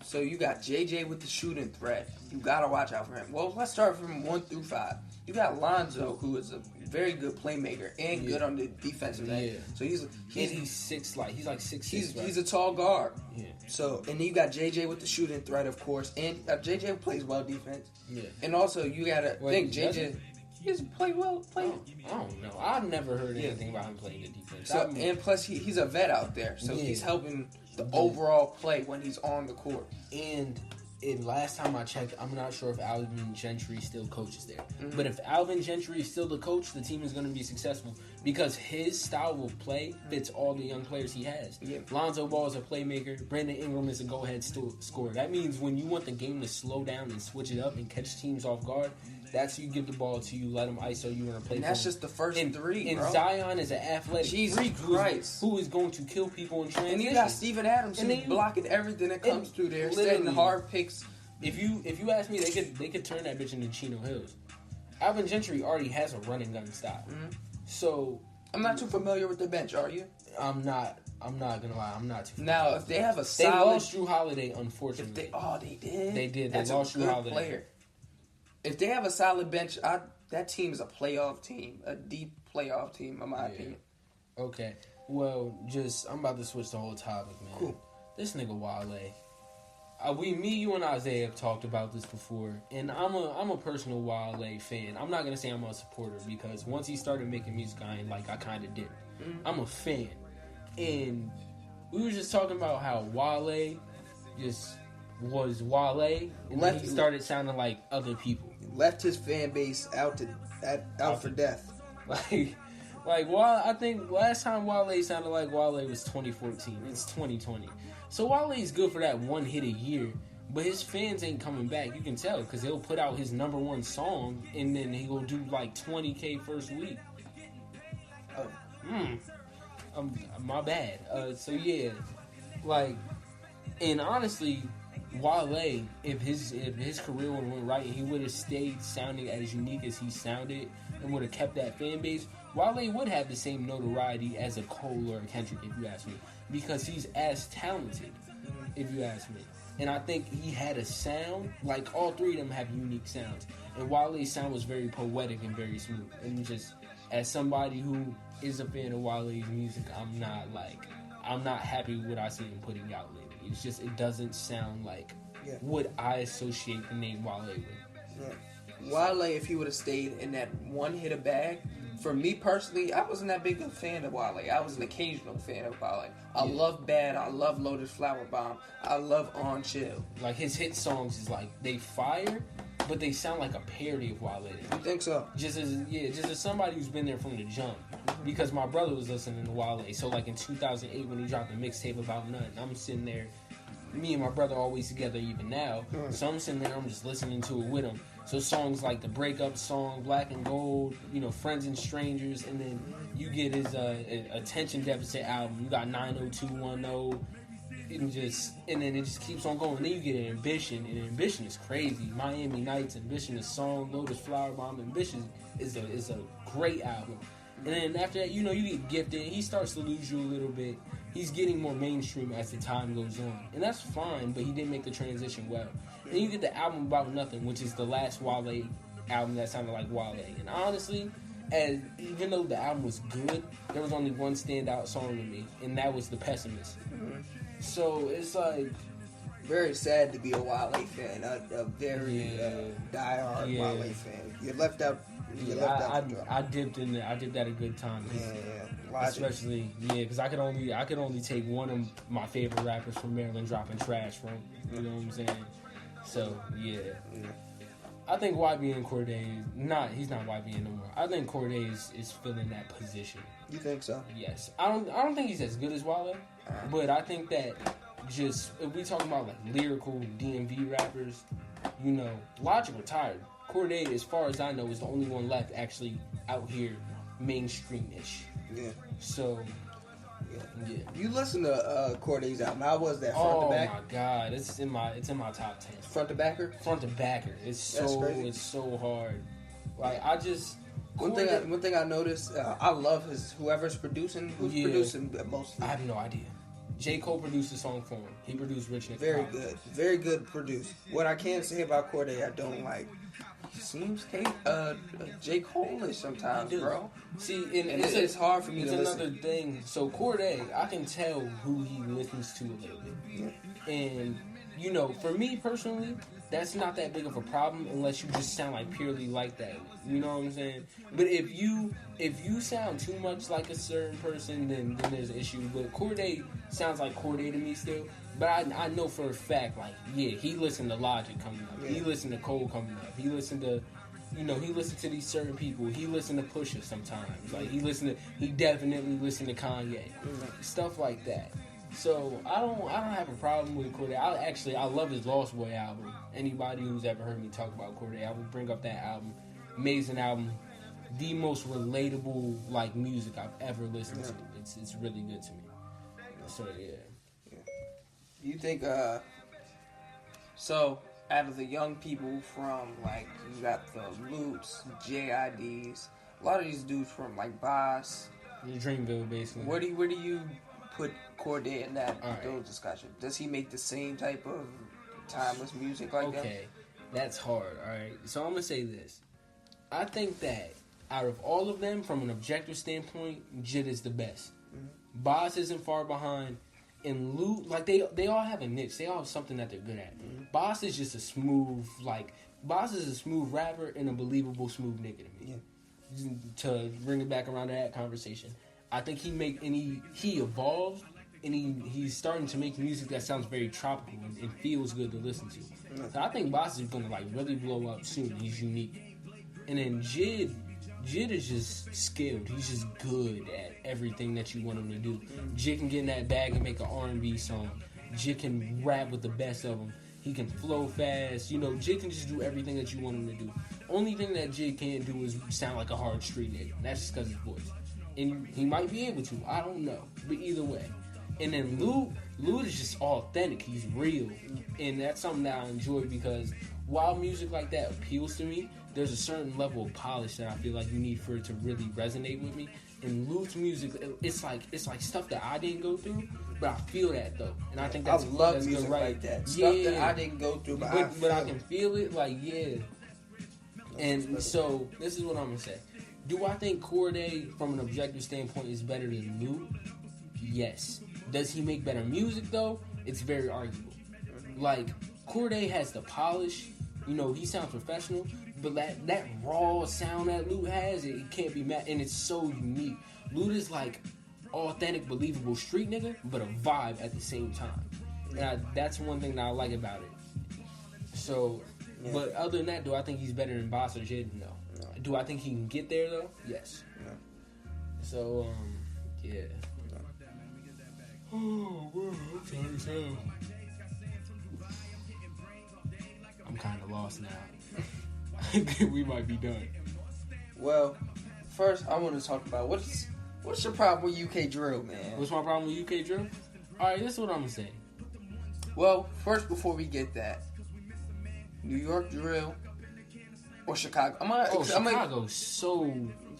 A: So you got JJ with the shooting threat. You got to watch out for him. Well, let's start from 1 through 5. you got Lonzo, who is a very good playmaker and good on the defensive end. So he's
B: like 6'6".
A: He's a tall guard.
B: Yeah.
A: So and then you got JJ with the shooting threat, of course, and JJ plays well defense.
B: Yeah.
A: And also you gotta think JJ. He's play well.
B: I don't know. I've never heard anything about him playing the defense.
A: So, and plus he's a vet out there, so he's helping the overall play when he's on the court.
B: And last time I checked, I'm not sure if Alvin Gentry still coaches there. But if Alvin Gentry is still the coach, the team is going to be successful because his style of play fits all the young players he has.
A: Yeah.
B: Lonzo Ball is a playmaker. Brandon Ingram is a go-ahead scorer. That means when you want the game to slow down and switch it up and catch teams off guard, that's who you give the ball to. You let him ISO you and play.
A: And that's just the first three,
B: and
A: bro.
B: Zion is an athletic freak who is going to kill people in transition.
A: And you got Steven Adams who's blocking everything that comes through there, setting hard picks.
B: If you ask me, they could turn that bitch into Chino Hills. Alvin Gentry already has a running gun style. So
A: I'm not too familiar with the bench. Are you?
B: I'm not gonna lie. I'm not too familiar.
A: Now, if they have a
B: they
A: solid,
B: lost Drew Holiday, unfortunately.
A: they did.
B: They did.
A: That's
B: they lost Drew Holiday.
A: Player. If they have a solid bench, that team is a playoff team, a deep playoff team, in my opinion.
B: Okay. Well, I'm about to switch the whole topic, man.
A: Cool.
B: This nigga Wale. You and Isaiah have talked about this before, and I'm a personal Wale fan. I'm not gonna say I'm a supporter because once he started making music, I kind of did. I'm a fan, and we were just talking about how Wale just was Wale, and then he started sounding like other people.
A: Left his fan base out for death.
B: Like Wale, I think last time Wale sounded like Wale was 2014. It's 2020. So Wale's good for that one hit a year, but his fans ain't coming back. You can tell because he'll put out his number one song and then he'll do like 20K first week. My bad. So yeah, and honestly, Wale, if his career would have went right and he would have stayed sounding as unique as he sounded and would have kept that fan base, Wale would have the same notoriety as a Cole or a Kendrick, if you ask me, because he's as talented, if you ask me. And I think he had a sound, like all three of them have unique sounds. And Wale's sound was very poetic and very smooth. And just as somebody who is a fan of Wale's music, I'm not happy with what I see him putting out lately. It's just, it doesn't sound like what I associate the name Wale with.
A: Yeah. Wale, if he would have stayed in that one hit a bag, for me personally, I wasn't that big of a fan of Wale. I was an occasional fan of Wale. I love Bad. I love Lotus Flower Bomb. I love On Chill.
B: Like his hit songs is like they fire, but they sound like a parody of Wale.
A: You think so?
B: Just as somebody who's been there from the jump. Because my brother was listening to Wale. So like in 2008 when he dropped a mixtape about nothing, I'm sitting there. Me and my brother are always together even now. So I'm sitting there, I'm just listening to it with him. So songs like the breakup song, Black and Gold, Friends and Strangers, and then you get his Attention Deficit album. You got 90210, and then it just keeps on going. And then you get Ambition, and Ambition is crazy. Miami Nights, Ambition, a song, Lotus Flower Bomb, Ambition is a great album. And then after that, you get Gifted. He starts to lose you a little bit. He's getting more mainstream as the time goes on. And that's fine, but he didn't make the transition well. And you get the album About Nothing, which is the last Wale album that sounded like Wale. And honestly, even though the album was good, there was only one standout song to me, and that was The Pessimist. So it's like...
A: very sad to be a Wale fan, a very diehard Wale fan. You're left out.
B: I dipped in there. I dipped at a good time. Especially, because I could only take one of my favorite rappers from Maryland dropping trash from. You know what I'm saying? So I think YBN Cordae he's not YBN no more. I think Cordae is filling that position.
A: You think so?
B: Yes. I don't think he's as good as Wale, but I think that just if we talking about like lyrical DMV rappers, Logic retired. Cordae, as far as I know, is the only one left actually out here mainstream-ish. Yeah. So, yeah.
A: You listen to Cordae's album. How was that? Front to back?
B: Oh my god, it's in my top 10.
A: Front to backer?
B: Front to backer. It's so hard. Like
A: one thing I noticed, I love whoever's producing. Who's producing mostly?
B: I have no idea. J. Cole produced the song for him. He produced Rich Nigga.
A: Very good produced. What I can say about Cordae, I don't like. seems J. Cole-ish sometimes, bro.
B: See,
A: And it's hard for me to
B: another
A: listen.
B: thing. So Corday, I can tell who he listens to a little bit.
A: Yeah.
B: And, you know, for me personally, that's not that big of a problem unless you just sound like purely like that. You know what I'm saying? But if you sound too much like a certain person, then there's an issue. But Corday sounds like Corday to me still. But I know for a fact, like, yeah, he listened to Logic coming up.
A: Yeah.
B: He listened to Cole coming up. He listened to, you know, he listened to these certain people. He listened to Pusha sometimes. Like, he definitely listened to Kanye. Stuff like that. So I don't have a problem with Corday. I love his Lost Boy album. Anybody who's ever heard me talk about Corday, I will bring up that album. Amazing album. The most relatable like music I've ever listened to. It's really good to me. So yeah.
A: You think, so out of the young people from, like, you got the Loops, JIDs, a lot of these dudes from, like, Boss.
B: Dreamville, basically.
A: Where do you put Corday in those discussions? Does he make the same type of timeless music like that?
B: Okay, that's hard, alright? So I'm going to say this. I think that out of all of them, from an objective standpoint, Jid is the best.
A: Mm-hmm.
B: Boss isn't far behind. And Luke, like, they all have a niche. They all have something that they're good at. Mm-hmm. Boss is just a smooth rapper and a believable smooth nigga to me. Yeah. To bring it back around to that conversation, I think he evolved, and he's starting to make music that sounds very tropical and feels good to listen to. Mm-hmm. So I think Boss is gonna like really blow up soon. He's unique. And then Jid is just skilled. He's just good at everything that you want him to do. Jid can get in that bag and make an R&B song. Jid can rap with the best of them. He can flow fast. You know, Jid can just do everything that you want him to do. Only thing that Jid can't do is sound like a hard street nigga. That's just because of his voice. And he might be able to. I don't know. But either way. And then Lute is just authentic. He's real. And that's something that I enjoy because while music like that appeals to me, there's a certain level of polish that I feel like you need for it to really resonate with me. And Lute's music, it's like stuff that I didn't go through, but I feel that though, and I think that's
A: I love
B: that's
A: music
B: good, right?
A: like that. Stuff that I didn't go through, but
B: I can feel it. Like yeah. And so this is what I'm gonna say. Do I think Corday, from an objective standpoint, is better than Lute? Yes. Does he make better music though? It's very arguable. Like Corday has the polish. You know, he sounds professional. But that raw sound that Lute has, it can't be met, and it's so unique. Lute is like authentic, believable street nigga, but a vibe at the same time. And that's one thing that I like about it. So, but other than that, do I think he's better than Boss or Jid? No. Do I think he can get there though? Yes.
A: No.
B: So, yeah. Oh, well, I'm sorry, so. I'm kind of lost now. I think we might be done.
A: Well, first I want to talk about what's your problem with UK drill, man?
B: What's my problem with UK drill? Alright, this is what I'm gonna say.
A: Well, first before we get that, New York drill or Chicago?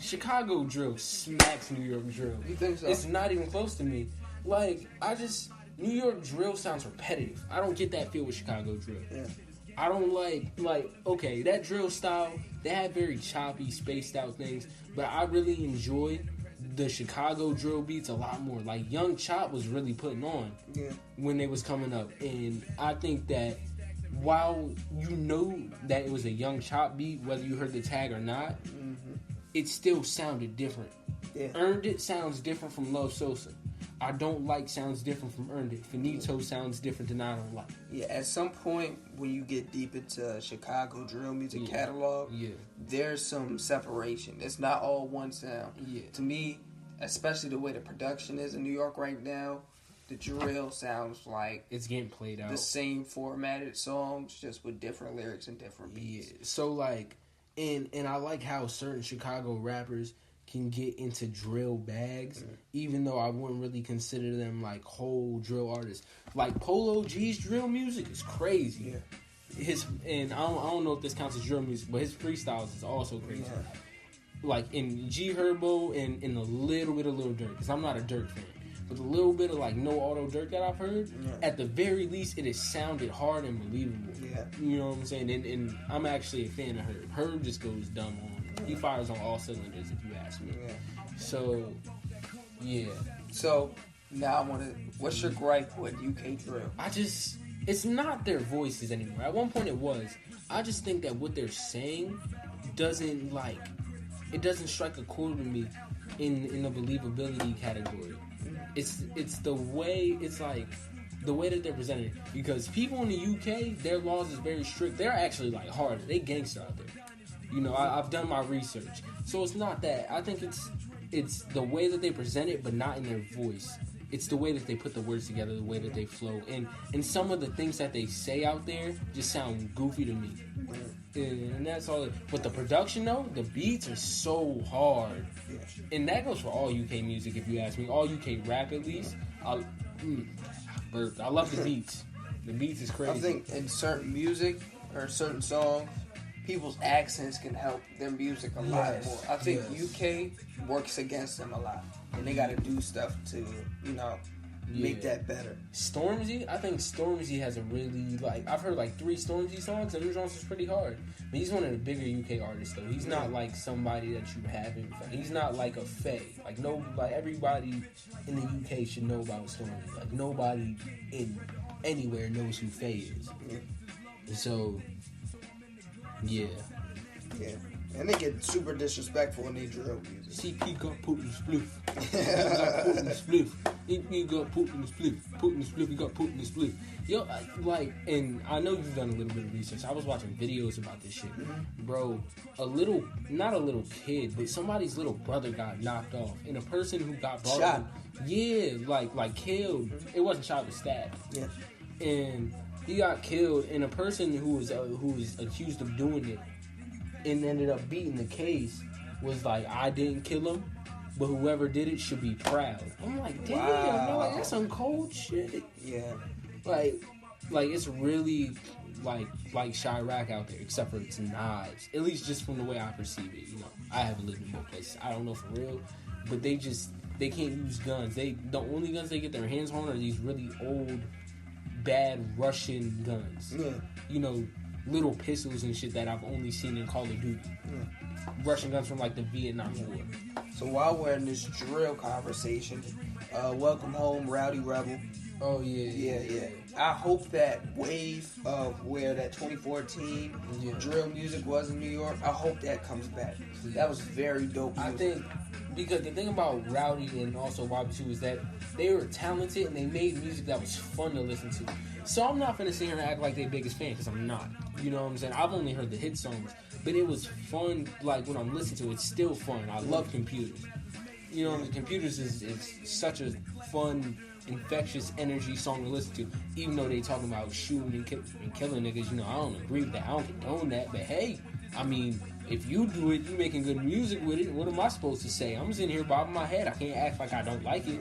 B: Chicago drill smacks New York drill.
A: You think so?
B: It's not even close to me. Like, New York drill sounds repetitive. I don't get that feel with Chicago drill.
A: Yeah.
B: I don't okay, that drill style, they have very choppy, spaced out things, but I really enjoy the Chicago drill beats a lot more. Like, Young Chop was really putting on when they was coming up, and I think that while you know that it was a Young Chop beat, whether you heard the tag or not, it still sounded different. Yeah. Earned It sounds different from Love Sosa. I Don't Like sounds different from Earned It. Finito sounds different than I Don't Like.
A: Yeah, at some point when you get deep into Chicago drill music catalog, there's some separation. It's not all one sound. Yeah. To me, especially the way the production is in New York right now, the drill sounds like
B: it's getting played out.
A: The same formatted songs, just with different lyrics and different beats.
B: Yeah. So like, and I like how certain Chicago rappers can get into drill bags, even though I wouldn't really consider them like whole drill artists. Like Polo G's drill music is crazy. Yeah. I don't know if this counts as drill music, but his freestyles is also crazy. Yeah. Like in G Herbo and in a little bit of Lil Durk, because I'm not a Durk fan. with a little bit of like no auto dirt that I've heard,
A: Yeah.
B: at the very least it has sounded hard and believable.
A: Yeah.
B: You know what I'm saying? And I'm actually a fan of Herb. Herb just goes dumb on. He fires on all cylinders, if you ask me.
A: Yeah.
B: So, yeah.
A: So now I want to. What's your gripe with UK drill?
B: It's not their voices anymore. At one point it was. I just think that what they're saying doesn't strike a chord with me in the believability category. It's the way, it's like the way that they're presented. Because people in the UK, their laws is very strict. They're actually like hard. They gangster out there. You know, I've done my research. So it's not that. I think it's the way that they present it, but not in their voice. It's the way that they put the words together, the way that they flow. And some of the things that they say out there just sound goofy to me. And that's all. But the production, though, the beats are so hard. And that goes for all UK music, if you ask me. All UK rap, at least. I love the beats. The beats is crazy.
A: I think in certain music or certain songs, people's accents can help their music a lot more. I think UK works against them a lot, and they got to do stuff to, make that better.
B: Stormzy, I think Stormzy has a really, I've heard 3 Stormzy songs, and those songs is pretty hard. But he's one of the bigger UK artists, though. He's not like somebody that you haven't. He's not like a Faye. Everybody in the UK should know about Stormzy. Nobody anywhere knows who Faye is. And so, yeah.
A: Yeah. And they get super disrespectful in their drill music.
B: CP got put in the spliff. He got put in the spliff. He got put in the spliff. Put in the spliff. He got put in the spliff. Yo, and I know you've done a little bit of research. I was watching videos about this shit. Bro, not a little kid, but somebody's little brother got knocked off. And a person who got brought
A: shot.
B: Killed. It wasn't shot, it was stabbed.
A: Yeah.
B: And he got killed, and a person who was accused of doing it and ended up beating the case was like, I didn't kill him, but whoever did it should be proud. I'm like, damn, no, that's some cold shit.
A: Yeah.
B: Like it's really like Chirac out there, except for it's knives. At least just from the way I perceive it. I haven't lived in both places. I don't know for real, but they can't use guns. The only guns they get their hands on are these really old, bad Russian guns.
A: Yeah.
B: Little pistols and shit that I've only seen in Call of Duty. Russian guns from the Vietnam War.
A: So while we're in this drill conversation, welcome home, Rowdy Rebel.
B: Oh yeah.
A: I hope that wave of where that 2014 drill music was in New York, I hope that comes back. That was very dope music.
B: I think because the thing about Rowdy and also YB2 is that they were talented and they made music that was fun to listen to. So I'm not finna sit here and act like their biggest fan, because I'm not. You know what I'm saying? I've only heard the hit songs, but it was fun. When I'm listening to it, it's still fun. I love Computers. The Computers is such a fun, infectious energy song to listen to. Even though they talking about shooting and killing niggas, I don't agree with that. I don't condone that. But hey, I mean, if you do it, you making good music with it. What am I supposed to say? I'm sitting here bobbing my head. I can't act like I don't like it.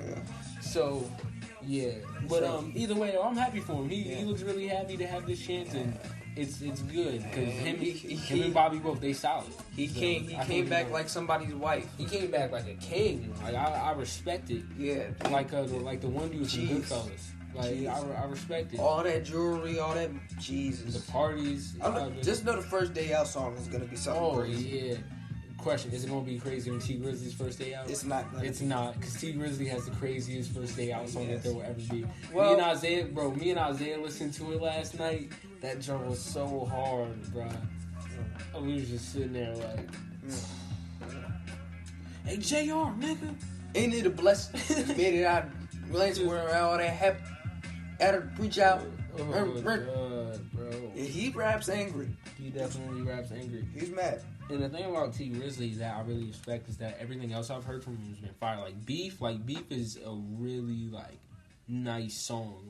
B: So. Yeah, but either way, though, I'm happy for him. He looks really happy to have this chance, and it's good because him and Bobby both, they solid.
A: He came back like somebody's wife.
B: He came back like a king. I respect it.
A: Yeah,
B: like the one dude from Goodfellas. I respect it.
A: All that jewelry, all that Jesus.
B: The parties.
A: Just know the first day out song is gonna be something crazy.
B: Yeah. Question: is it gonna be crazy on T Grizzly's first day out?
A: It's not.
B: It's not, because T Grizzly has the craziest first day out song that there will ever be.
A: Well,
B: me and Isaiah listened to it last night. That drum was so hard, bro. We was just sitting there hey JR, nigga,
A: ain't it a blessing? Made it out. Related where all that happened. Had to reach out.
B: Oh my God, bro.
A: Yeah, he raps angry.
B: He definitely raps angry.
A: He's mad.
B: And the thing about T Grizzly that I really respect is that everything else I've heard from him has been fire. Beef is a really nice song.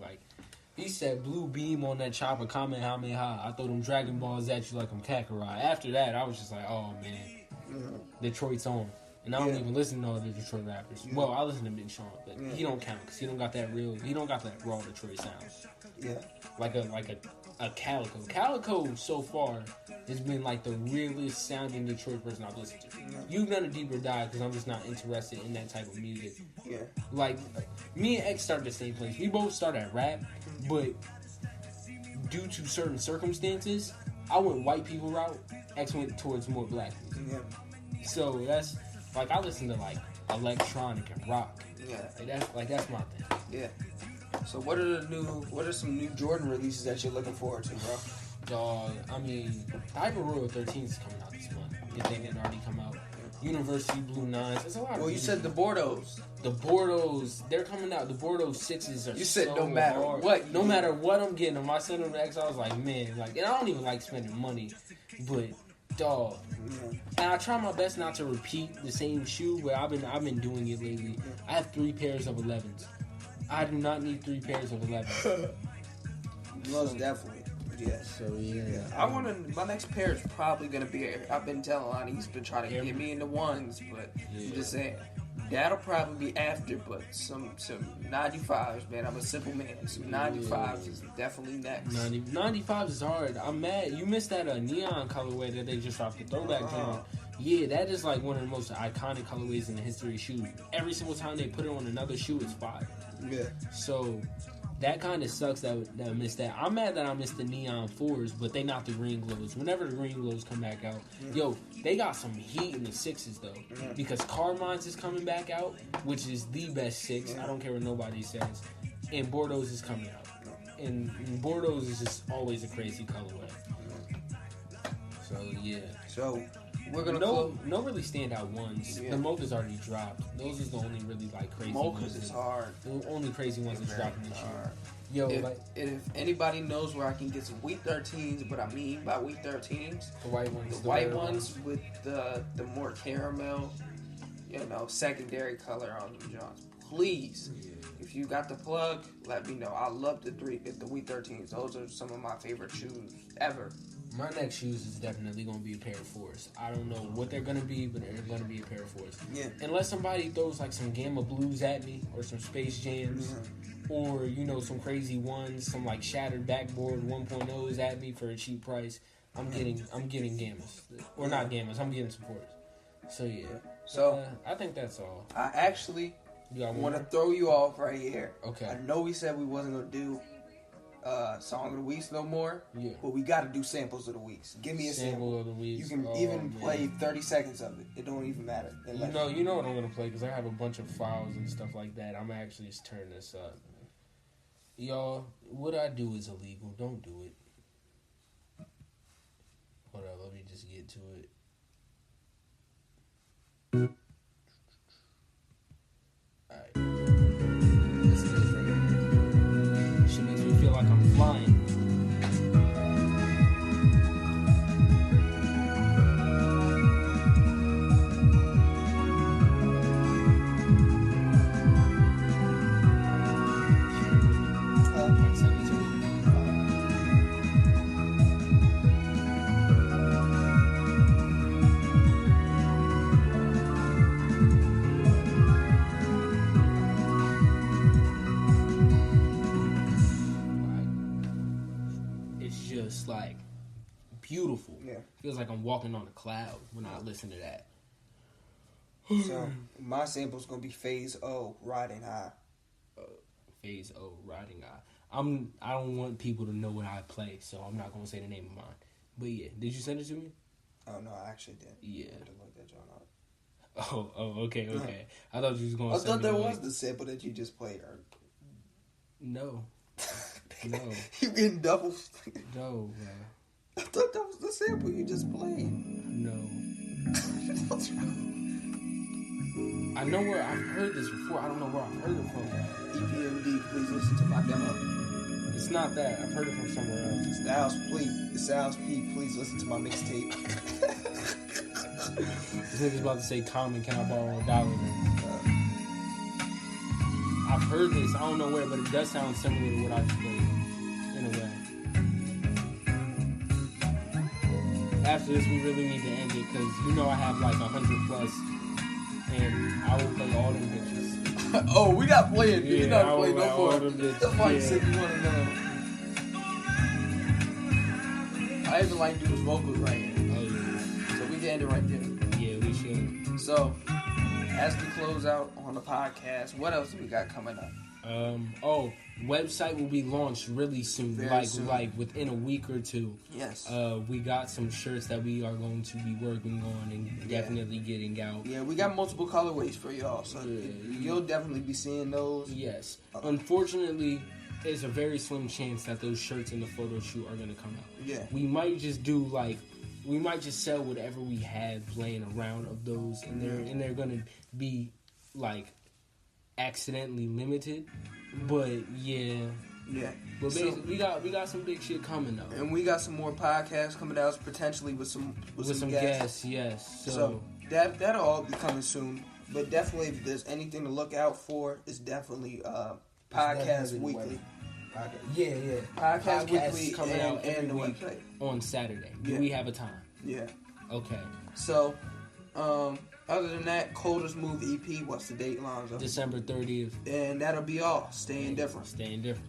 B: He said Blue Beam on that chopper, Kamehameha. I throw them Dragon Balls at you like I'm Kakarot. After that, I was just like, oh man, Detroit's on. And I don't even listen to all the Detroit rappers. Yeah. Well, I listen to Big Sean, but he don't count because he don't got that raw Detroit sound.
A: Yeah.
B: Like a Calico. Calico so far has been like the realest sounding Detroit person I've listened to. Yeah. You've done a deeper dive because I'm just not interested in that type of music.
A: Yeah.
B: Like me and X started the same place. We both started at rap, but due to certain circumstances, I went white people route. X went towards more black music. Yeah. So that's like I listen to like electronic and rock.
A: Yeah.
B: That's my thing.
A: Yeah. So what are some new Jordan releases that you're looking forward to, bro?
B: Dog, I mean, Hyper Royal 13 is coming out this month. If they didn't already come out. University Blue Nines. There's a lot of
A: you said the Bordeaux.
B: The Bordeaux, they're coming out. The Bordeaux 6s are
A: You said
B: so
A: no matter
B: hard.
A: what.
B: No matter what I'm getting them. I sent them to X. I was like, man, like, and I don't even like spending money, but dog. Yeah. And I try my best not to repeat the same shoe, but I've been doing it lately. Yeah. I have 3 pairs of 11s. I do not need 3 pairs of 11s.
A: Most definitely. Yes.
B: So yeah.
A: My next pair is probably gonna be. I've been telling Lonnie, he's been trying to get me into ones, but I'm just saying that'll probably be after. But some 95s, man. I'm a simple man. Some 95s is definitely next.
B: 95s is hard. I'm mad you missed that neon colorway that they just dropped the throwback on. Yeah, that is like one of the most iconic colorways in the history of shoes. Every single time they put it on another shoe, it's fire.
A: Yeah.
B: So that kind of sucks that I missed that. I'm mad that I missed the neon 4s, but they not the green glows. Whenever the green glows come back out, yo, they got some heat in the 6s though, because Carmine's is coming back out, which is the best 6. I don't care what nobody says, and Bordeaux is coming out, and Bordeaux is just always a crazy colorway. So yeah.
A: So we're gonna
B: no really standout ones. Yeah. The Mocha's already dropped. Those is the only really like crazy
A: Mocha's
B: ones.
A: Is hard.
B: The only crazy ones that's dropping this year. Yo,
A: if anybody knows where I can get some Wheat 13s, what I mean by Wheat 13s,
B: the white ones,
A: the white ones with the more caramel, secondary color on them, Johns. Please, if you got the plug, let me know. I love the Wheat 13s. Those are some of my favorite shoes ever.
B: My next shoes is definitely going to be a pair of 4s. I don't know what they're going to be, but they're going to be a pair of 4s.
A: Yeah.
B: Unless somebody throws like some Gamma Blues at me, or some Space Jams, or some crazy ones, some like Shattered Backboard 1.0s at me for a cheap price. I'm getting Gammas, or not Gammas. I'm getting some 4s. So yeah.
A: So
B: I think that's all.
A: I actually want to throw you off right here.
B: Okay.
A: I know we said we wasn't going to do Song of the Weeks no more.
B: Yeah.
A: But we got to do samples of the weeks. Give me a sample
B: of the weeks.
A: You can even play 30 seconds of it. It don't even matter.
B: You know what I'm gonna play because I have a bunch of files and stuff like that. I'm actually just turn this up. Y'all, what I do is illegal. Don't do it. Hold up, let me just get to it. Alright. This is right here. She makes me feel like I'm flying. Like beautiful.
A: Yeah.
B: Feels like I'm walking on a cloud when I listen to that.
A: So my sample's gonna be Phase O, Riding High.
B: Phase O, Riding High. I don't want people to know what I play, so I'm not gonna say the name of mine. But yeah, did you send it to me?
A: Oh no, I actually did.
B: Yeah.
A: I didn't look that John up.
B: Oh, okay. I thought you was gonna.
A: I thought that was the sample that you just played.
B: No. No.
A: You getting double?
B: No, man.
A: I thought that was the sample you just played.
B: No. I know where I've heard this before. I don't know where I've heard it from.
A: EPMD, please listen to my demo.
B: It's not that. I've heard it from somewhere else.
A: Styles P, please listen to my mixtape.
B: This nigga's about to say, "Common, can I borrow $1?" I've heard this. I don't know where, but it does sound similar to what I just played. In a way. After this, we really need to end it because I have like 100 plus
A: Oh, we not playing.
B: Yeah,
A: We not
B: I
A: playing
B: want
A: no more.
B: all them
A: The
B: bitches,
A: fight
B: yeah.
A: said you want to know. I even like dude's vocals right here.
B: Oh yeah.
A: So we can end it right there.
B: Yeah, we should.
A: So, as we close out on the podcast, what else do we got coming up?
B: Website will be launched really soon.
A: Very soon.
B: Like within a week or two.
A: Yes.
B: We got some shirts that we are going to be working on and
A: Yeah.
B: definitely getting out.
A: Yeah, we got multiple colorways for y'all, so
B: Yeah.
A: you'll definitely be seeing those.
B: Yes. Unfortunately, there's a very slim chance that those shirts in the photo shoot are gonna come out.
A: Yeah.
B: We might just sell whatever we have laying around of those, and they're gonna be like accidentally limited. But yeah.
A: Yeah.
B: But
A: So-
B: basically, we got some big shit coming though.
A: And we got some more podcasts coming out, potentially with some guests.
B: Yes.
A: So that'll all be coming soon. But definitely, if there's anything to look out for, it's definitely Podcast
B: definitely
A: Weekly.
B: Yeah.
A: Podcast
B: Podcasts
A: Weekly
B: coming
A: and,
B: out
A: and
B: every
A: the
B: week
A: website.
B: on Saturday. Do
A: Yeah.
B: we have a time?
A: Yeah.
B: Okay.
A: So, other than that, Coldest Move EP. What's the date, Lonzo?
B: December 30th.
A: And that'll be all. Staying different.
B: Staying different.